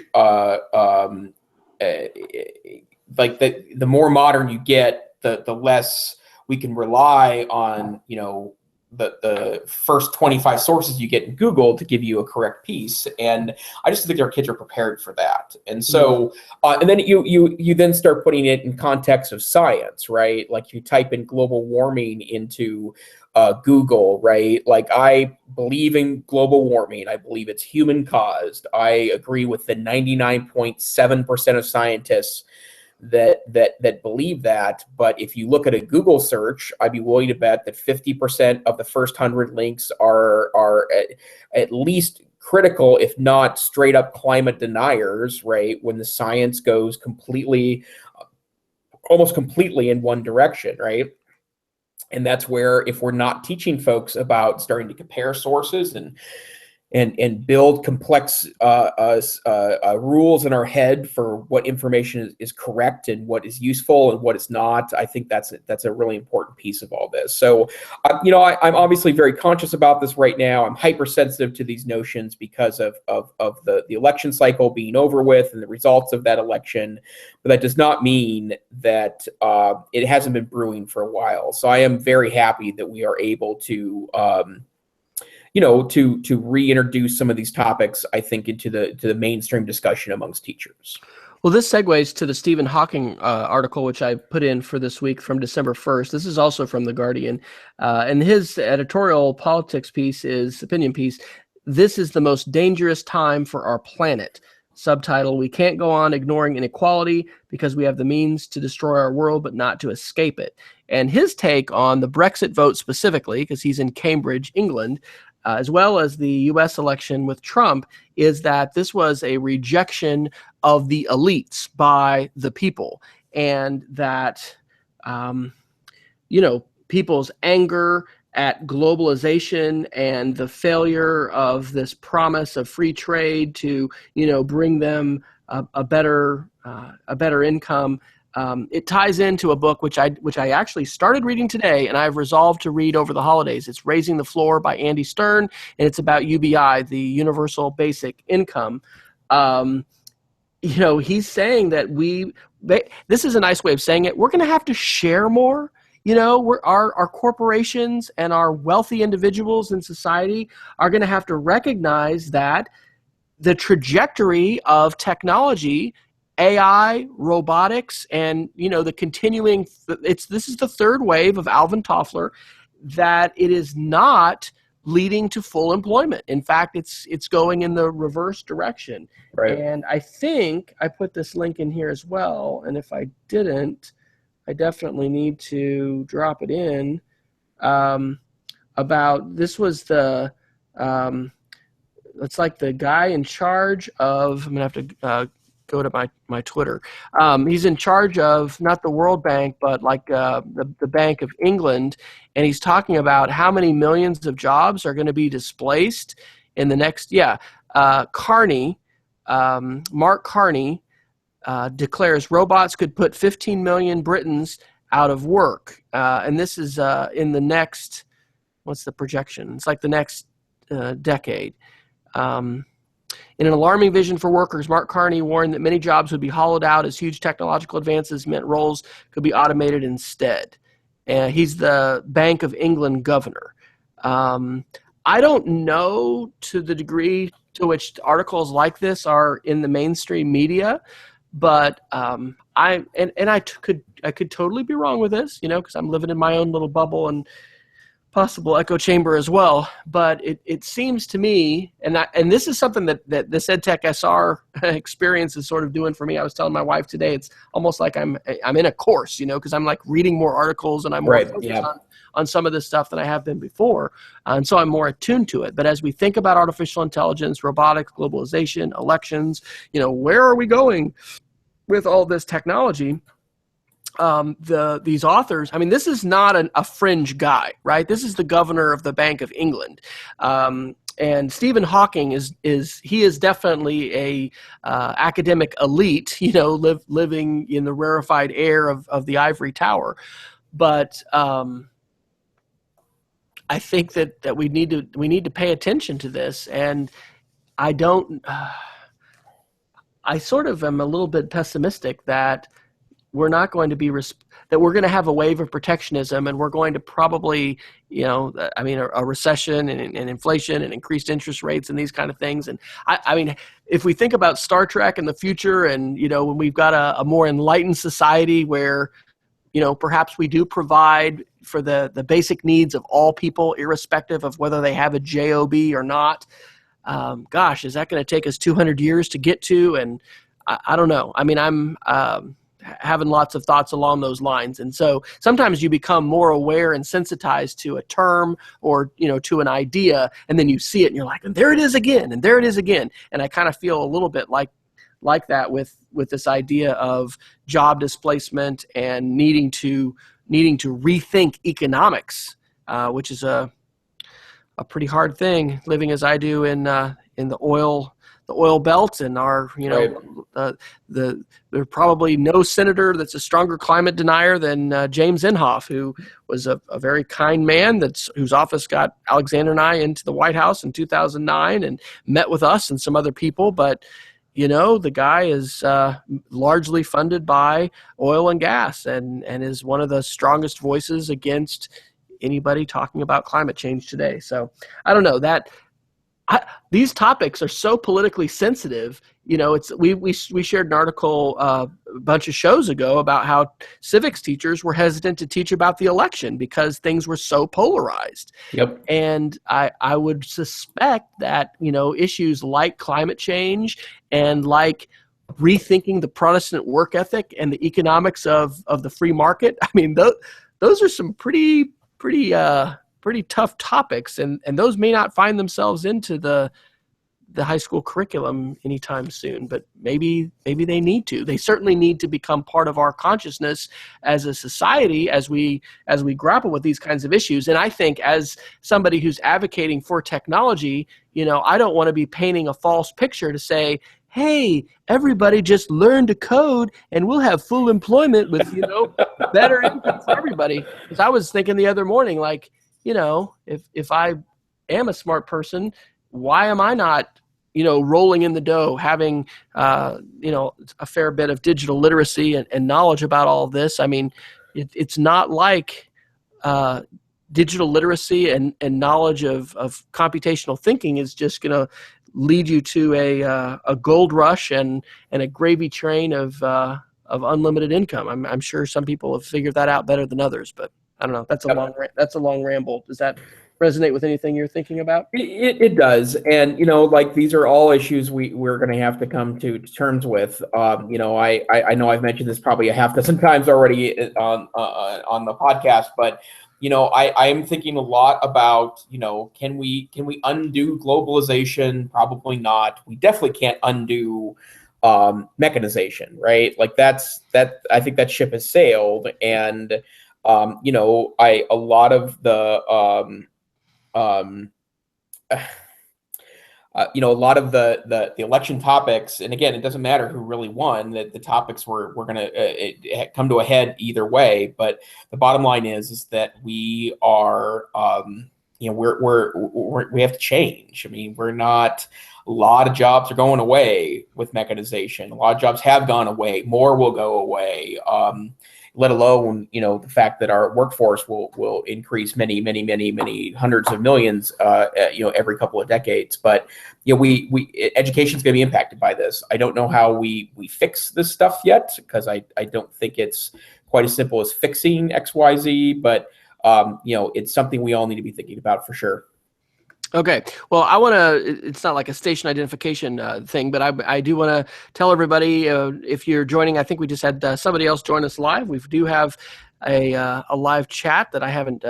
like the more modern you get, the less we can rely on, the first 25 sources you get in Google to give you a correct piece. And I just think our kids are prepared for that. And so, and then you then start putting it in context of science, right? Like you type in global warming into Google, right? Like, I believe in global warming. I believe it's human caused. I agree with the 99.7% of scientists that believe that. But if you look at a Google search, I'd be willing to bet that 50% of the first 100 links are at least critical, if not straight up climate deniers, right? When the science goes almost completely in one direction, right? And that's where, if we're not teaching folks about starting to compare sources and build complex rules in our head for what information is correct and what is useful and what is not, I think that's a really important piece of all this. So, I'm obviously very conscious about this right now. I'm hypersensitive to these notions because of the election cycle being over with and the results of that election. But that does not mean that it hasn't been brewing for a while. So I am very happy that we are able to to reintroduce some of these topics, I think, into the mainstream discussion amongst teachers. Well, this segues to the Stephen Hawking article, which I put in for this week from December 1st. This is also from The Guardian. And his editorial politics piece, opinion piece, This is the most dangerous time for our planet. Subtitle, we can't go on ignoring inequality because we have the means to destroy our world, but not to escape it. And his take on the Brexit vote specifically, because he's in Cambridge, England, as well as the US election with Trump, is that this was a rejection of the elites by the people. And that, people's anger at globalization and the failure of this promise of free trade to, bring them a better income. It ties into a book which I actually started reading today, and I've resolved to read over the holidays. It's Raising the Floor by Andy Stern, and it's about UBI, the Universal Basic Income. He's saying that this is a nice way of saying it. We're going to have to share more. Our corporations and our wealthy individuals in society are going to have to recognize that the trajectory of technology, AI, robotics, and the continuing. This is the third wave of Alvin Toffler, that it is not leading to full employment. In fact, it's going in the reverse direction. Right. And I think I put this link in here as well. And if I didn't, I definitely need to drop it in. About this was the it's like the guy in charge of. I'm gonna have to go to my Twitter. He's in charge of not the World Bank, but like the Bank of England, and he's talking about how many millions of jobs are going to be displaced in the next. Carney, Mark Carney. Declares robots could put 15 million Britons out of work. And this is in the next, what's the projection? It's like the next decade. In an alarming vision for workers, Mark Carney warned that many jobs would be hollowed out as huge technological advances meant roles could be automated instead. He's the Bank of England governor. I don't know to the degree to which articles like this are in the mainstream media. But I could totally be wrong with this, because I'm living in my own little bubble and possible echo chamber as well. But it seems to me, and this is something that this EdTech SR experience is sort of doing for me. I was telling my wife today, it's almost like I'm in a course, because I'm like reading more articles and I'm more focused on some of this stuff than I have been before. And so I'm more attuned to it. But as we think about artificial intelligence, robotics, globalization, elections, where are we going with all this technology? These authors, this is not a fringe guy, right? This is the governor of the Bank of England. And Stephen Hawking is definitely a academic elite, living in the rarefied air of the ivory tower. But I think that we need to pay attention to this, and I sort of am a little bit pessimistic that we're not going to be that we're going to have a wave of protectionism, and we're going to probably a recession and inflation and increased interest rates and these kind of things. And if we think about Star Trek in the future, and when we've got a more enlightened society where perhaps we do provide for the basic needs of all people, irrespective of whether they have a job or not. Gosh, is that going to take us 200 years to get to? And I don't know. I'm having lots of thoughts along those lines. And so sometimes you become more aware and sensitized to a term or, to an idea, and then you see it and you're like, and there it is again, and there it is again. And I kind of feel a little bit like that with this idea of job displacement and needing to rethink economics, which is a pretty hard thing, living as I do in the oil belt, and our there's probably no senator that's a stronger climate denier than James Inhofe, who was a very kind man whose office got Alexander and I into the White House in 2009 and met with us and some other people, but the guy is largely funded by oil and gas, and is one of the strongest voices against anybody talking about climate change today. So I don't know that. these topics are so politically sensitive. We shared an article a bunch of shows ago about how civics teachers were hesitant to teach about the election because things were so polarized. Yep. And I would suspect that, issues like climate change and like rethinking the Protestant work ethic and the economics of the free market, I mean, those are some pretty tough topics, and those may not find themselves into the high school curriculum anytime soon, but maybe they need to. They certainly need to become part of our consciousness as a society as we grapple with these kinds of issues. And I think as somebody who's advocating for technology, I don't want to be painting a false picture to say, hey, everybody just learn to code and we'll have full employment with, better income for everybody. Because I was thinking the other morning, like, if I am a smart person, why am I not, rolling in the dough, having, a fair bit of digital literacy and knowledge about all of this? I mean, it's not like digital literacy and knowledge of computational thinking is just going to lead you to a gold rush and a gravy train of unlimited income. I'm sure some people have figured that out better than others, but I don't know. That's a long ramble. Does that resonate with anything you're thinking about? It does, and like these are all issues we're going to have to come to terms with. I know I've mentioned this probably a half dozen times already on the podcast, but I am thinking a lot about can we undo globalization? Probably not. We definitely can't undo mechanization, right? Like that. I think that ship has sailed, and a lot of the the election topics, and again, it doesn't matter who really won. That the topics were going to come to a head either way. But the bottom line is that we are, we have to change. I mean, we're not. A lot of jobs are going away with mechanization. A lot of jobs have gone away. More will go away. Let alone, the fact that our workforce will increase many hundreds of millions, every couple of decades. But, education is going to be impacted by this. I don't know how we fix this stuff yet, because I don't think it's quite as simple as fixing XYZ, but, it's something we all need to be thinking about for sure. Okay. Well, it's not like a station identification thing, but I do want to tell everybody, if you're joining, I think we just had somebody else join us live. We do have a live chat that I haven't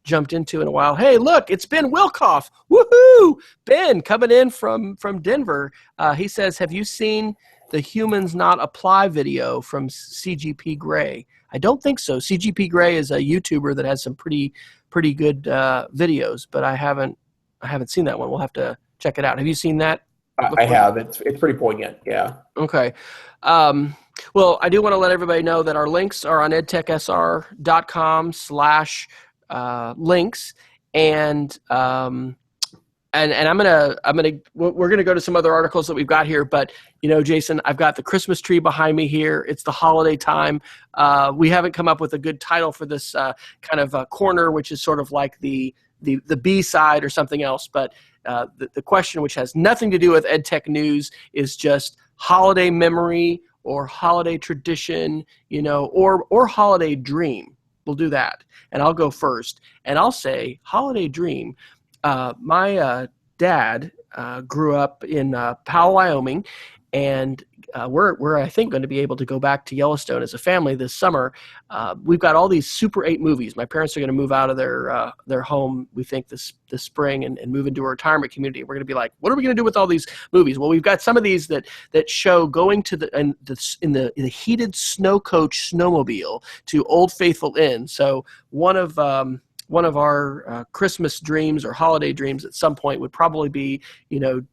jumped into in a while. Hey, look, it's Ben Wilkoff. Woohoo! Ben coming in from Denver. He says, have you seen the Humans Not Apply video from CGP Grey? I don't think so. CGP Grey is a YouTuber that has some pretty good videos, but I haven't seen that one. We'll have to check it out. Have you seen that? I have. It's pretty poignant. Yeah. Okay. Well, I do want to let everybody know that our links are on edtechsr.com/links. And we're gonna go to some other articles that we've got here, but Jason, I've got the Christmas tree behind me here. It's the holiday time. We haven't come up with a good title for this kind of corner, which is sort of like the B side or something else. But the question, which has nothing to do with EdTech news, is just holiday memory or holiday tradition, or holiday dream. We'll do that. And I'll go first. And I'll say holiday dream. My dad grew up in Powell, Wyoming, and we're I think going to be able to go back to Yellowstone as a family this summer. We've got all these Super 8 movies. My parents are going to move out of their home, we think, this spring and move into a retirement community. We're going to be like, what are we going to do with all these movies? Well, we've got some of these that show going to in the heated snow coach snowmobile to Old Faithful Inn. So one of our Christmas dreams or holiday dreams at some point would probably be,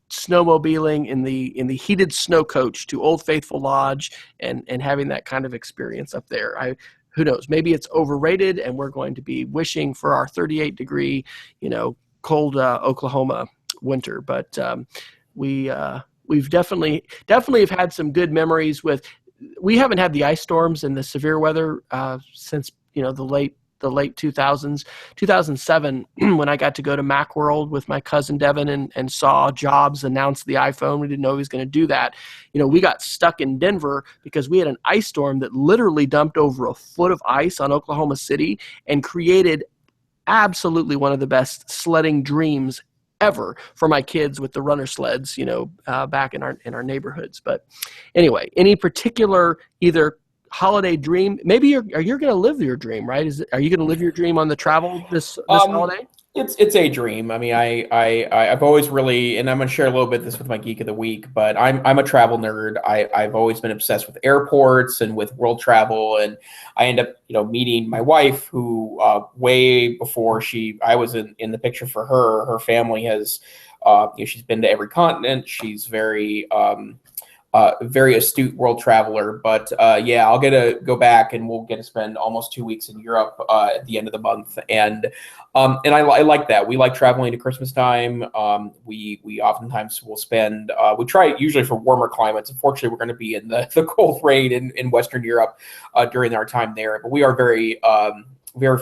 snowmobiling in the heated snow coach to Old Faithful Lodge and having that kind of experience up there. Who knows? Maybe it's overrated, and we're going to be wishing for our 38-degree, cold Oklahoma winter. But we've definitely have had some good memories with. We haven't had the ice storms and the severe weather since the late the late 2000s, 2007, when I got to go to Macworld with my cousin Devin and saw Jobs announce the iPhone. We didn't know he was going to do that. We got stuck in Denver because we had an ice storm that literally dumped over a foot of ice on Oklahoma City and created absolutely one of the best sledding dreams ever for my kids with the runner sleds, back in our neighborhoods. But anyway, any particular either holiday dream? Maybe you're going to live your dream, right? Are you going to live your dream on the travel this holiday? It's a dream. I mean, I've always really, and I'm going to share a little bit this with my Geek of the Week, but I'm a travel nerd. I've always been obsessed with airports and with world travel, and I end up meeting my wife, who way before I was in the picture for her family has she's been to every continent. She's very very astute world traveler, but yeah, I'll get to go back and we'll get to spend almost 2 weeks in Europe at the end of the month, and I like that. We like traveling to Christmas time. We oftentimes will spend. We try usually for warmer climates. Unfortunately, we're going to be in the cold rain in Western Europe during our time there, but we are very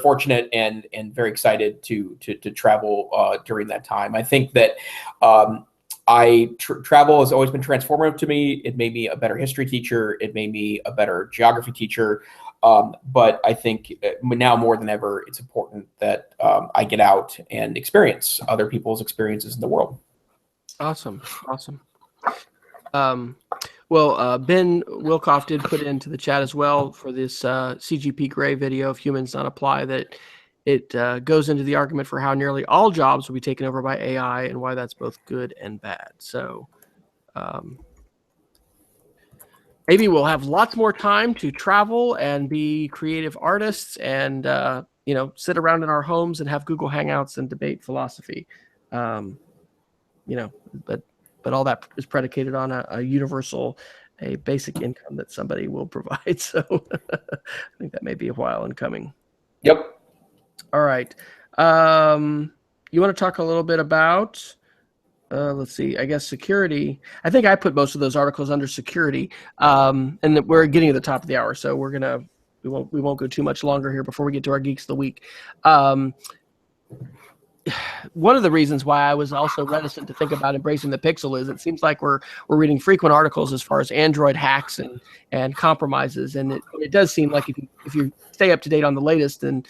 fortunate and very excited to travel during that time. I think that. Travel has always been transformative to me. It made me a better history teacher. It made me a better geography teacher. But I think now more than ever, it's important that I get out and experience other people's experiences in the world. Awesome. Well, Ben Wilkoff did put it into the chat as well for this CGP Grey video of Humans Not Apply, that it goes into the argument for how nearly all jobs will be taken over by AI and why that's both good and bad. So maybe we'll have lots more time to travel and be creative artists and, sit around in our homes and have Google Hangouts and debate philosophy. But all that is predicated on a universal, a basic income that somebody will provide. So I think that may be a while in coming. Yep. All right. You want to talk a little bit about, let's see, I guess security. I think I put most of those articles under security, and we're getting to the top of the hour, so we won't go too much longer here before we get to our Geeks of the Week. One of the reasons why I was also reticent to think about embracing the Pixel is it seems like we're reading frequent articles as far as Android hacks and compromises, and it does seem like if you stay up to date on the latest and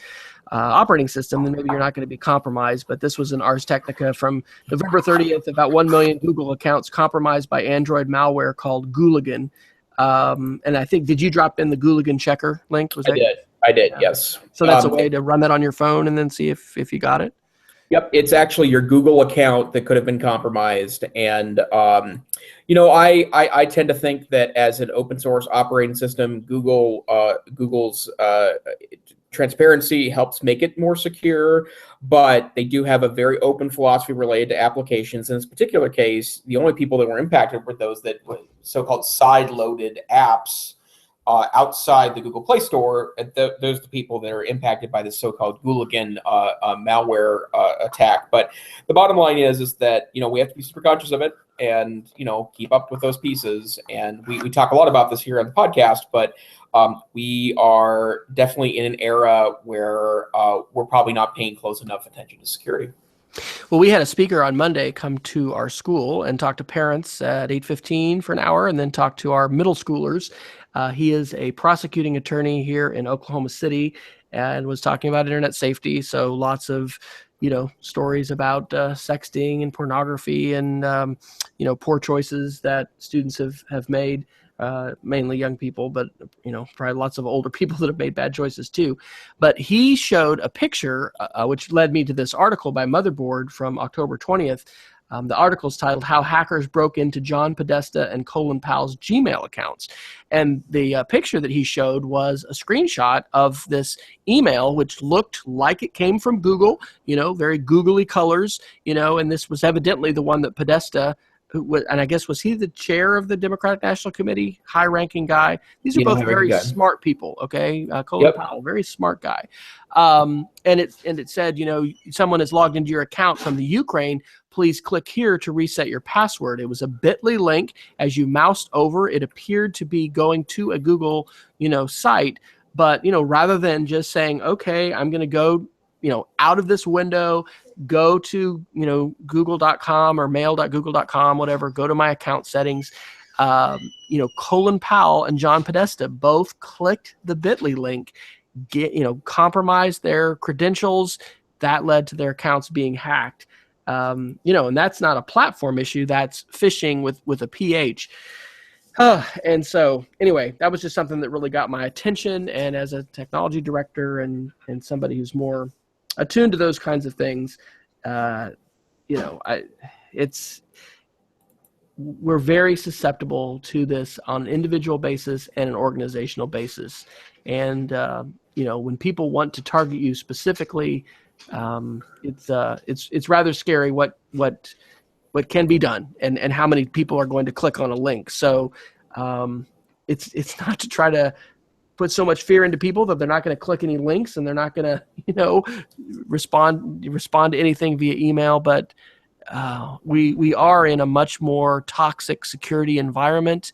operating system, then maybe you're not going to be compromised. But this was an Ars Technica from November 30th, about 1 million Google accounts compromised by Android malware called Gooligan. And I think, did you drop in the Gooligan checker link? I did, yeah. Yes. So that's a way to run that on your phone and then see if you got it? Yep, it's actually your Google account that could have been compromised. And, I tend to think that as an open source operating system, Google's transparency helps make it more secure, but they do have a very open philosophy related to applications. In this particular case, the only people that were impacted were those that were so-called side-loaded apps outside the Google Play Store. Those are the people that are impacted by this so-called Gooligan malware attack. But the bottom line is that we have to be super conscious of it and keep up with those pieces. And we talk a lot about this here on the podcast, but we are definitely in an era where we're probably not paying close enough attention to security. Well, we had a speaker on Monday come to our school and talk to parents at 8:15 for an hour, and then talk to our middle schoolers. He is a prosecuting attorney here in Oklahoma City and was talking about internet safety. So lots of, stories about sexting and pornography and, poor choices that students have made. Mainly young people, but probably lots of older people that have made bad choices too. But he showed a picture, which led me to this article by Motherboard from October 20th. The article is titled "How Hackers Broke into John Podesta and Colin Powell's Gmail Accounts." And the picture that he showed was a screenshot of this email, which looked like it came from Google, very googly colors, and this was evidently the one that Podesta, and I guess, was he the chair of the Democratic National Committee, high-ranking guy? These are both very smart people, okay? Colin Powell, very smart guy. And it said, someone has logged into your account from the Ukraine. Please click here to reset your password. It was a bit.ly link. As you moused over, it appeared to be going to a Google, site. But, rather than just saying, okay, I'm going to go, out of this window, go to, google.com or mail.google.com, whatever, go to my account settings. Colin Powell and John Podesta both clicked the Bitly link, compromised their credentials. That led to their accounts being hacked. And that's not a platform issue. That's phishing with a PH. And so anyway, that was just something that really got my attention. And as a technology director and somebody who's more attuned to those kinds of things, we're very susceptible to this on an individual basis and an organizational basis. And, when people want to target you specifically, it's rather scary what can be done and how many people are going to click on a link. So it's not to try to put so much fear into people that they're not going to click any links and they're not going to, respond to anything via email. But we are in a much more toxic security environment.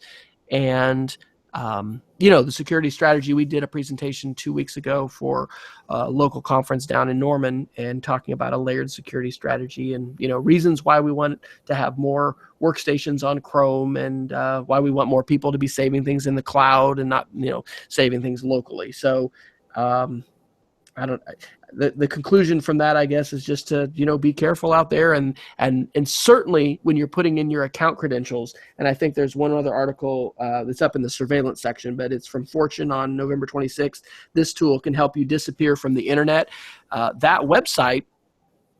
And the security strategy, we did a presentation 2 weeks ago for a local conference down in Norman and talking about a layered security strategy and, reasons why we want to have more workstations on Chrome and why we want more people to be saving things in the cloud and not, saving things locally. So the conclusion from that, I guess, is just to, be careful out there and certainly when you're putting in your account credentials. And I think there's one other article that's up in the surveillance section, but it's from Fortune on November 26th. This tool can help you disappear from the internet. That website,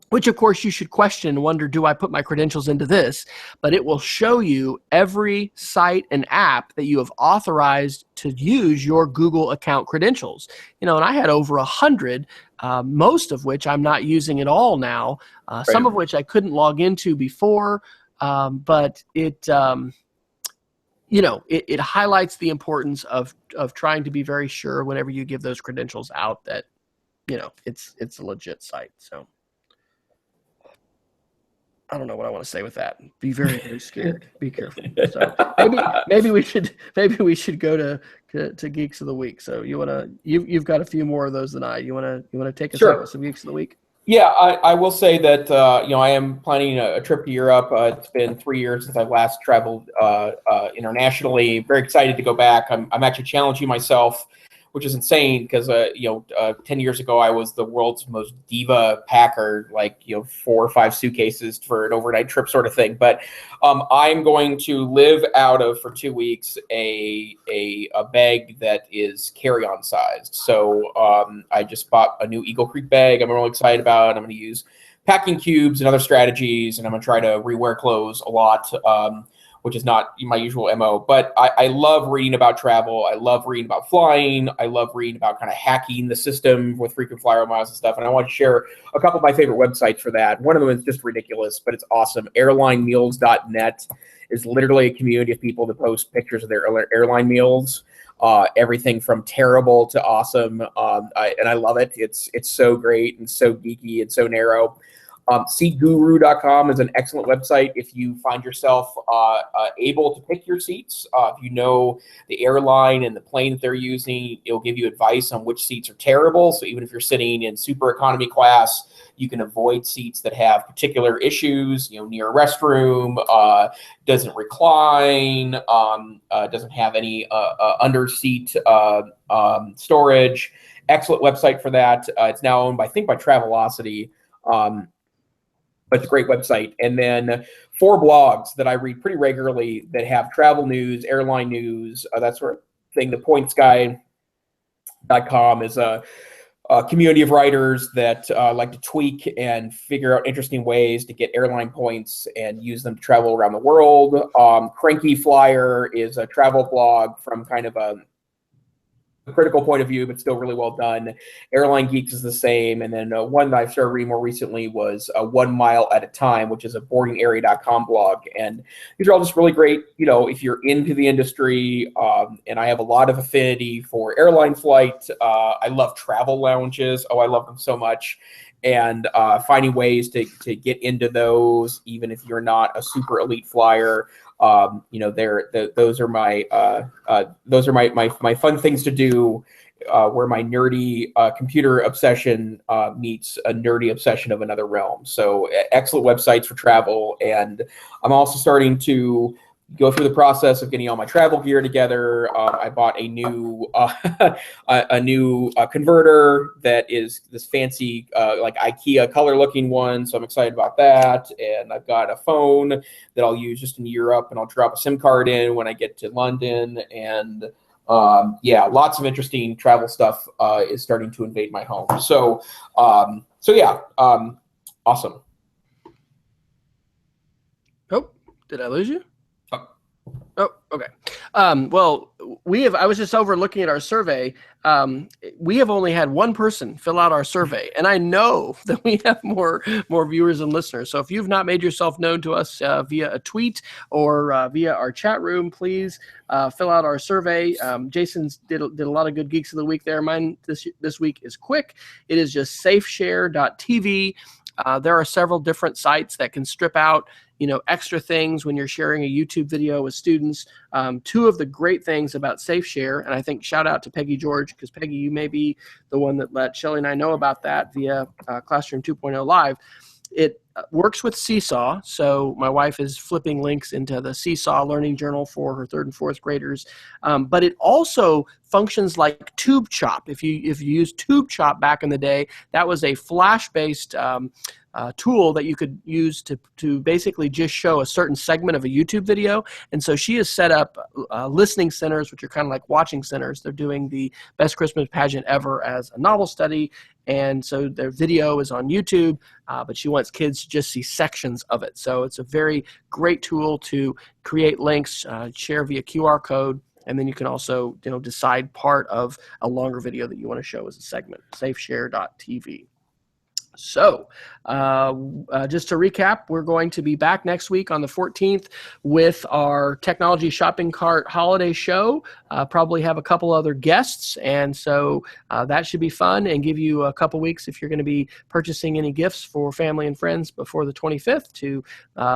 which of course you should question and wonder, do I put my credentials into this? But it will show you every site and app that you have authorized to use your Google account credentials. And I had over 100, most of which I'm not using at all now, some of which I couldn't log into before, but it highlights the importance of trying to be very sure whenever you give those credentials out that, it's a legit site. So I don't know what I want to say with that. Be very, very scared. Be careful. So maybe we should go to Geeks of the Week. So you've got a few more of those than I. You wanna take us out with some Geeks of the Week? Yeah, I will say that I am planning a trip to Europe. It's been 3 years since I've last traveled internationally. Very excited to go back. I'm actually challenging myself, which is insane because 10 years ago I was the world's most diva packer, 4 or 5 suitcases for an overnight trip sort of thing. But I'm going to live out of for 2 weeks a bag that is carry-on sized. So I just bought a new Eagle Creek bag. I'm really excited about it. I'm going to use packing cubes and other strategies, and I'm going to try to rewear clothes a lot. Which is not my usual MO, but I love reading about travel. I love reading about flying. I love reading about kind of hacking the system with frequent flyer miles and stuff. And I want to share a couple of my favorite websites for that. One of them is just ridiculous, but it's awesome. Airlinemeals.net is literally a community of people that post pictures of their airline meals. Everything from terrible to awesome. And I love it. It's so great and so geeky and so narrow. Seatguru.com is an excellent website if you find yourself able to pick your seats. If you know the airline and the plane that they're using, it'll give you advice on which seats are terrible. So even if you're sitting in super economy class, you can avoid seats that have particular issues, near a restroom, doesn't recline, doesn't have any under seat storage. Excellent website for that. It's now owned by Travelocity. But it's a great website. And then 4 blogs that I read pretty regularly that have travel news, airline news, that sort of thing. ThePointsGuy.com is a community of writers that like to tweak and figure out interesting ways to get airline points and use them to travel around the world. Cranky Flyer is a travel blog from kind of a critical point of view, but still really well done. Airline Geeks is the same. And then one that I started reading more recently was 1 Mile at a Time, which is a boardingarea.com blog. And these are all just really great, if you're into the industry. And I have a lot of affinity for airline flight. I love travel lounges. Oh, I love them so much. And finding ways to get into those, even if you're not a super elite flyer. Those are my fun things to do where my nerdy computer obsession meets a nerdy obsession of another realm. So excellent websites for travel. And I'm also starting to go through the process of getting all my travel gear together. I bought a new converter that is this fancy like IKEA color looking one. So I'm excited about that. And I've got a phone that I'll use just in Europe, and I'll drop a SIM card in when I get to London. And yeah, lots of interesting travel stuff is starting to invade my home. So yeah, awesome. Oh, did I lose you? Oh, okay. Well, I was just over looking at our survey. We have only had one person fill out our survey, and I know that we have more viewers and listeners. So if you've not made yourself known to us via a tweet or via our chat room, please fill out our survey. Jason's did a lot of good Geeks of the Week there. Mine this week is quick. It is just safeshare.tv. There are several different sites that can strip out extra things when you're sharing a YouTube video with students. Two of the great things about SafeShare, and I think shout out to Peggy George, because Peggy, you may be the one that let Shelly and I know about that via Classroom 2.0 Live. It works with Seesaw, so my wife is flipping links into the Seesaw Learning Journal for her 3rd and 4th graders. But it also functions like TubeChop. If you used TubeChop back in the day, that was a Flash-based tool that you could use to basically just show a certain segment of a YouTube video. And so she has set up listening centers, which are kind of like watching centers. They're doing the Best Christmas Pageant Ever as a novel study. And so their video is on YouTube, but she wants kids to just see sections of it. So it's a very great tool to create links, share via QR code, and then you can also decide part of a longer video that you want to show as a segment. Safeshare.tv. So just to recap, we're going to be back next week on the 14th with our technology shopping cart holiday show. Probably have a couple other guests, and so that should be fun and give you a couple weeks if you're going to be purchasing any gifts for family and friends before the 25th to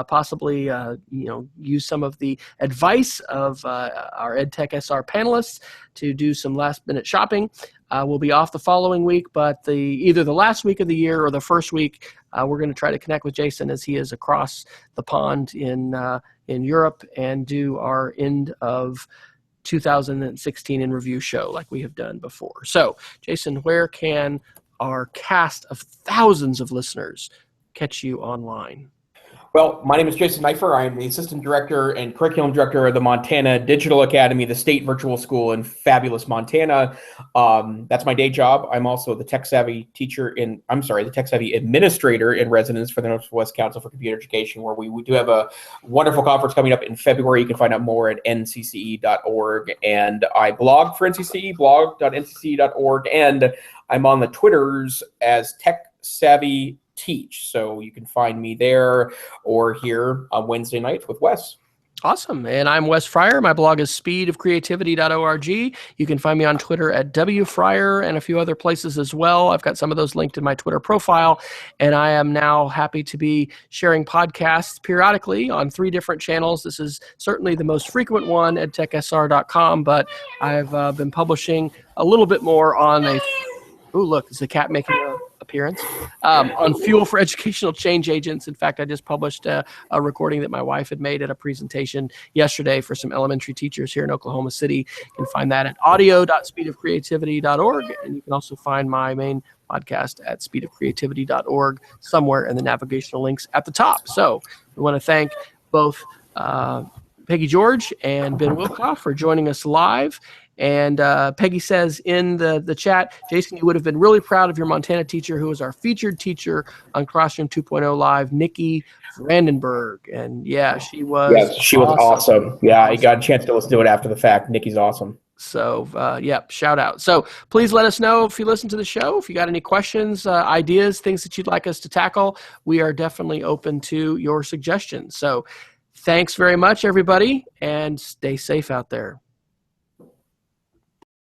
possibly use some of the advice of our EdTech SR panelists to do some last-minute shopping. We'll be off the following week, but either the last week of the year or the first week, we're going to try to connect with Jason as he is across the pond in Europe and do our end of 2016 in review show like we have done before. So, Jason, where can our cast of thousands of listeners catch you online? Well, my name is Jason Neiffer. I am the Assistant Director and Curriculum Director of the Montana Digital Academy, the state virtual school in fabulous Montana. That's my day job. I'm also the Tech Savvy Administrator in residence for the Northwest Council for Computer Education, where we do have a wonderful conference coming up in February. You can find out more at ncce.org. And I blog for NCCE, blog.ncce.org. And I'm on the Twitters as Tech Savvy Teach, so you can find me there or here on Wednesday nights with Wes. Awesome. And I'm Wes Fryer. My blog is speedofcreativity.org. You can find me on Twitter at wfryer and a few other places as well. I've got some of those linked in my Twitter profile. And I am now happy to be sharing podcasts periodically on 3 different channels. This is certainly the most frequent one, edtechsr.com, but I've been publishing a little bit more on ooh, look, is the cat making an appearance? On Fuel for Educational Change Agents. In fact, I just published a recording that my wife had made at a presentation yesterday for some elementary teachers here in Oklahoma City. You can find that at audio.speedofcreativity.org, and you can also find my main podcast at speedofcreativity.org somewhere in the navigational links at the top. So we want to thank both Peggy George and Ben Wilcoff for joining us live. And Peggy says in the chat, Jason, you would have been really proud of your Montana teacher who was our featured teacher on Classroom 2.0 Live, Nikki Brandenburg. And yeah, she was Yes, she was awesome. Yeah, I got a chance to listen to it after the fact. Nikki's awesome. So, shout out. So please let us know if you listen to the show. If you got any questions, ideas, things that you'd like us to tackle, we are definitely open to your suggestions. So thanks very much, everybody, and stay safe out there.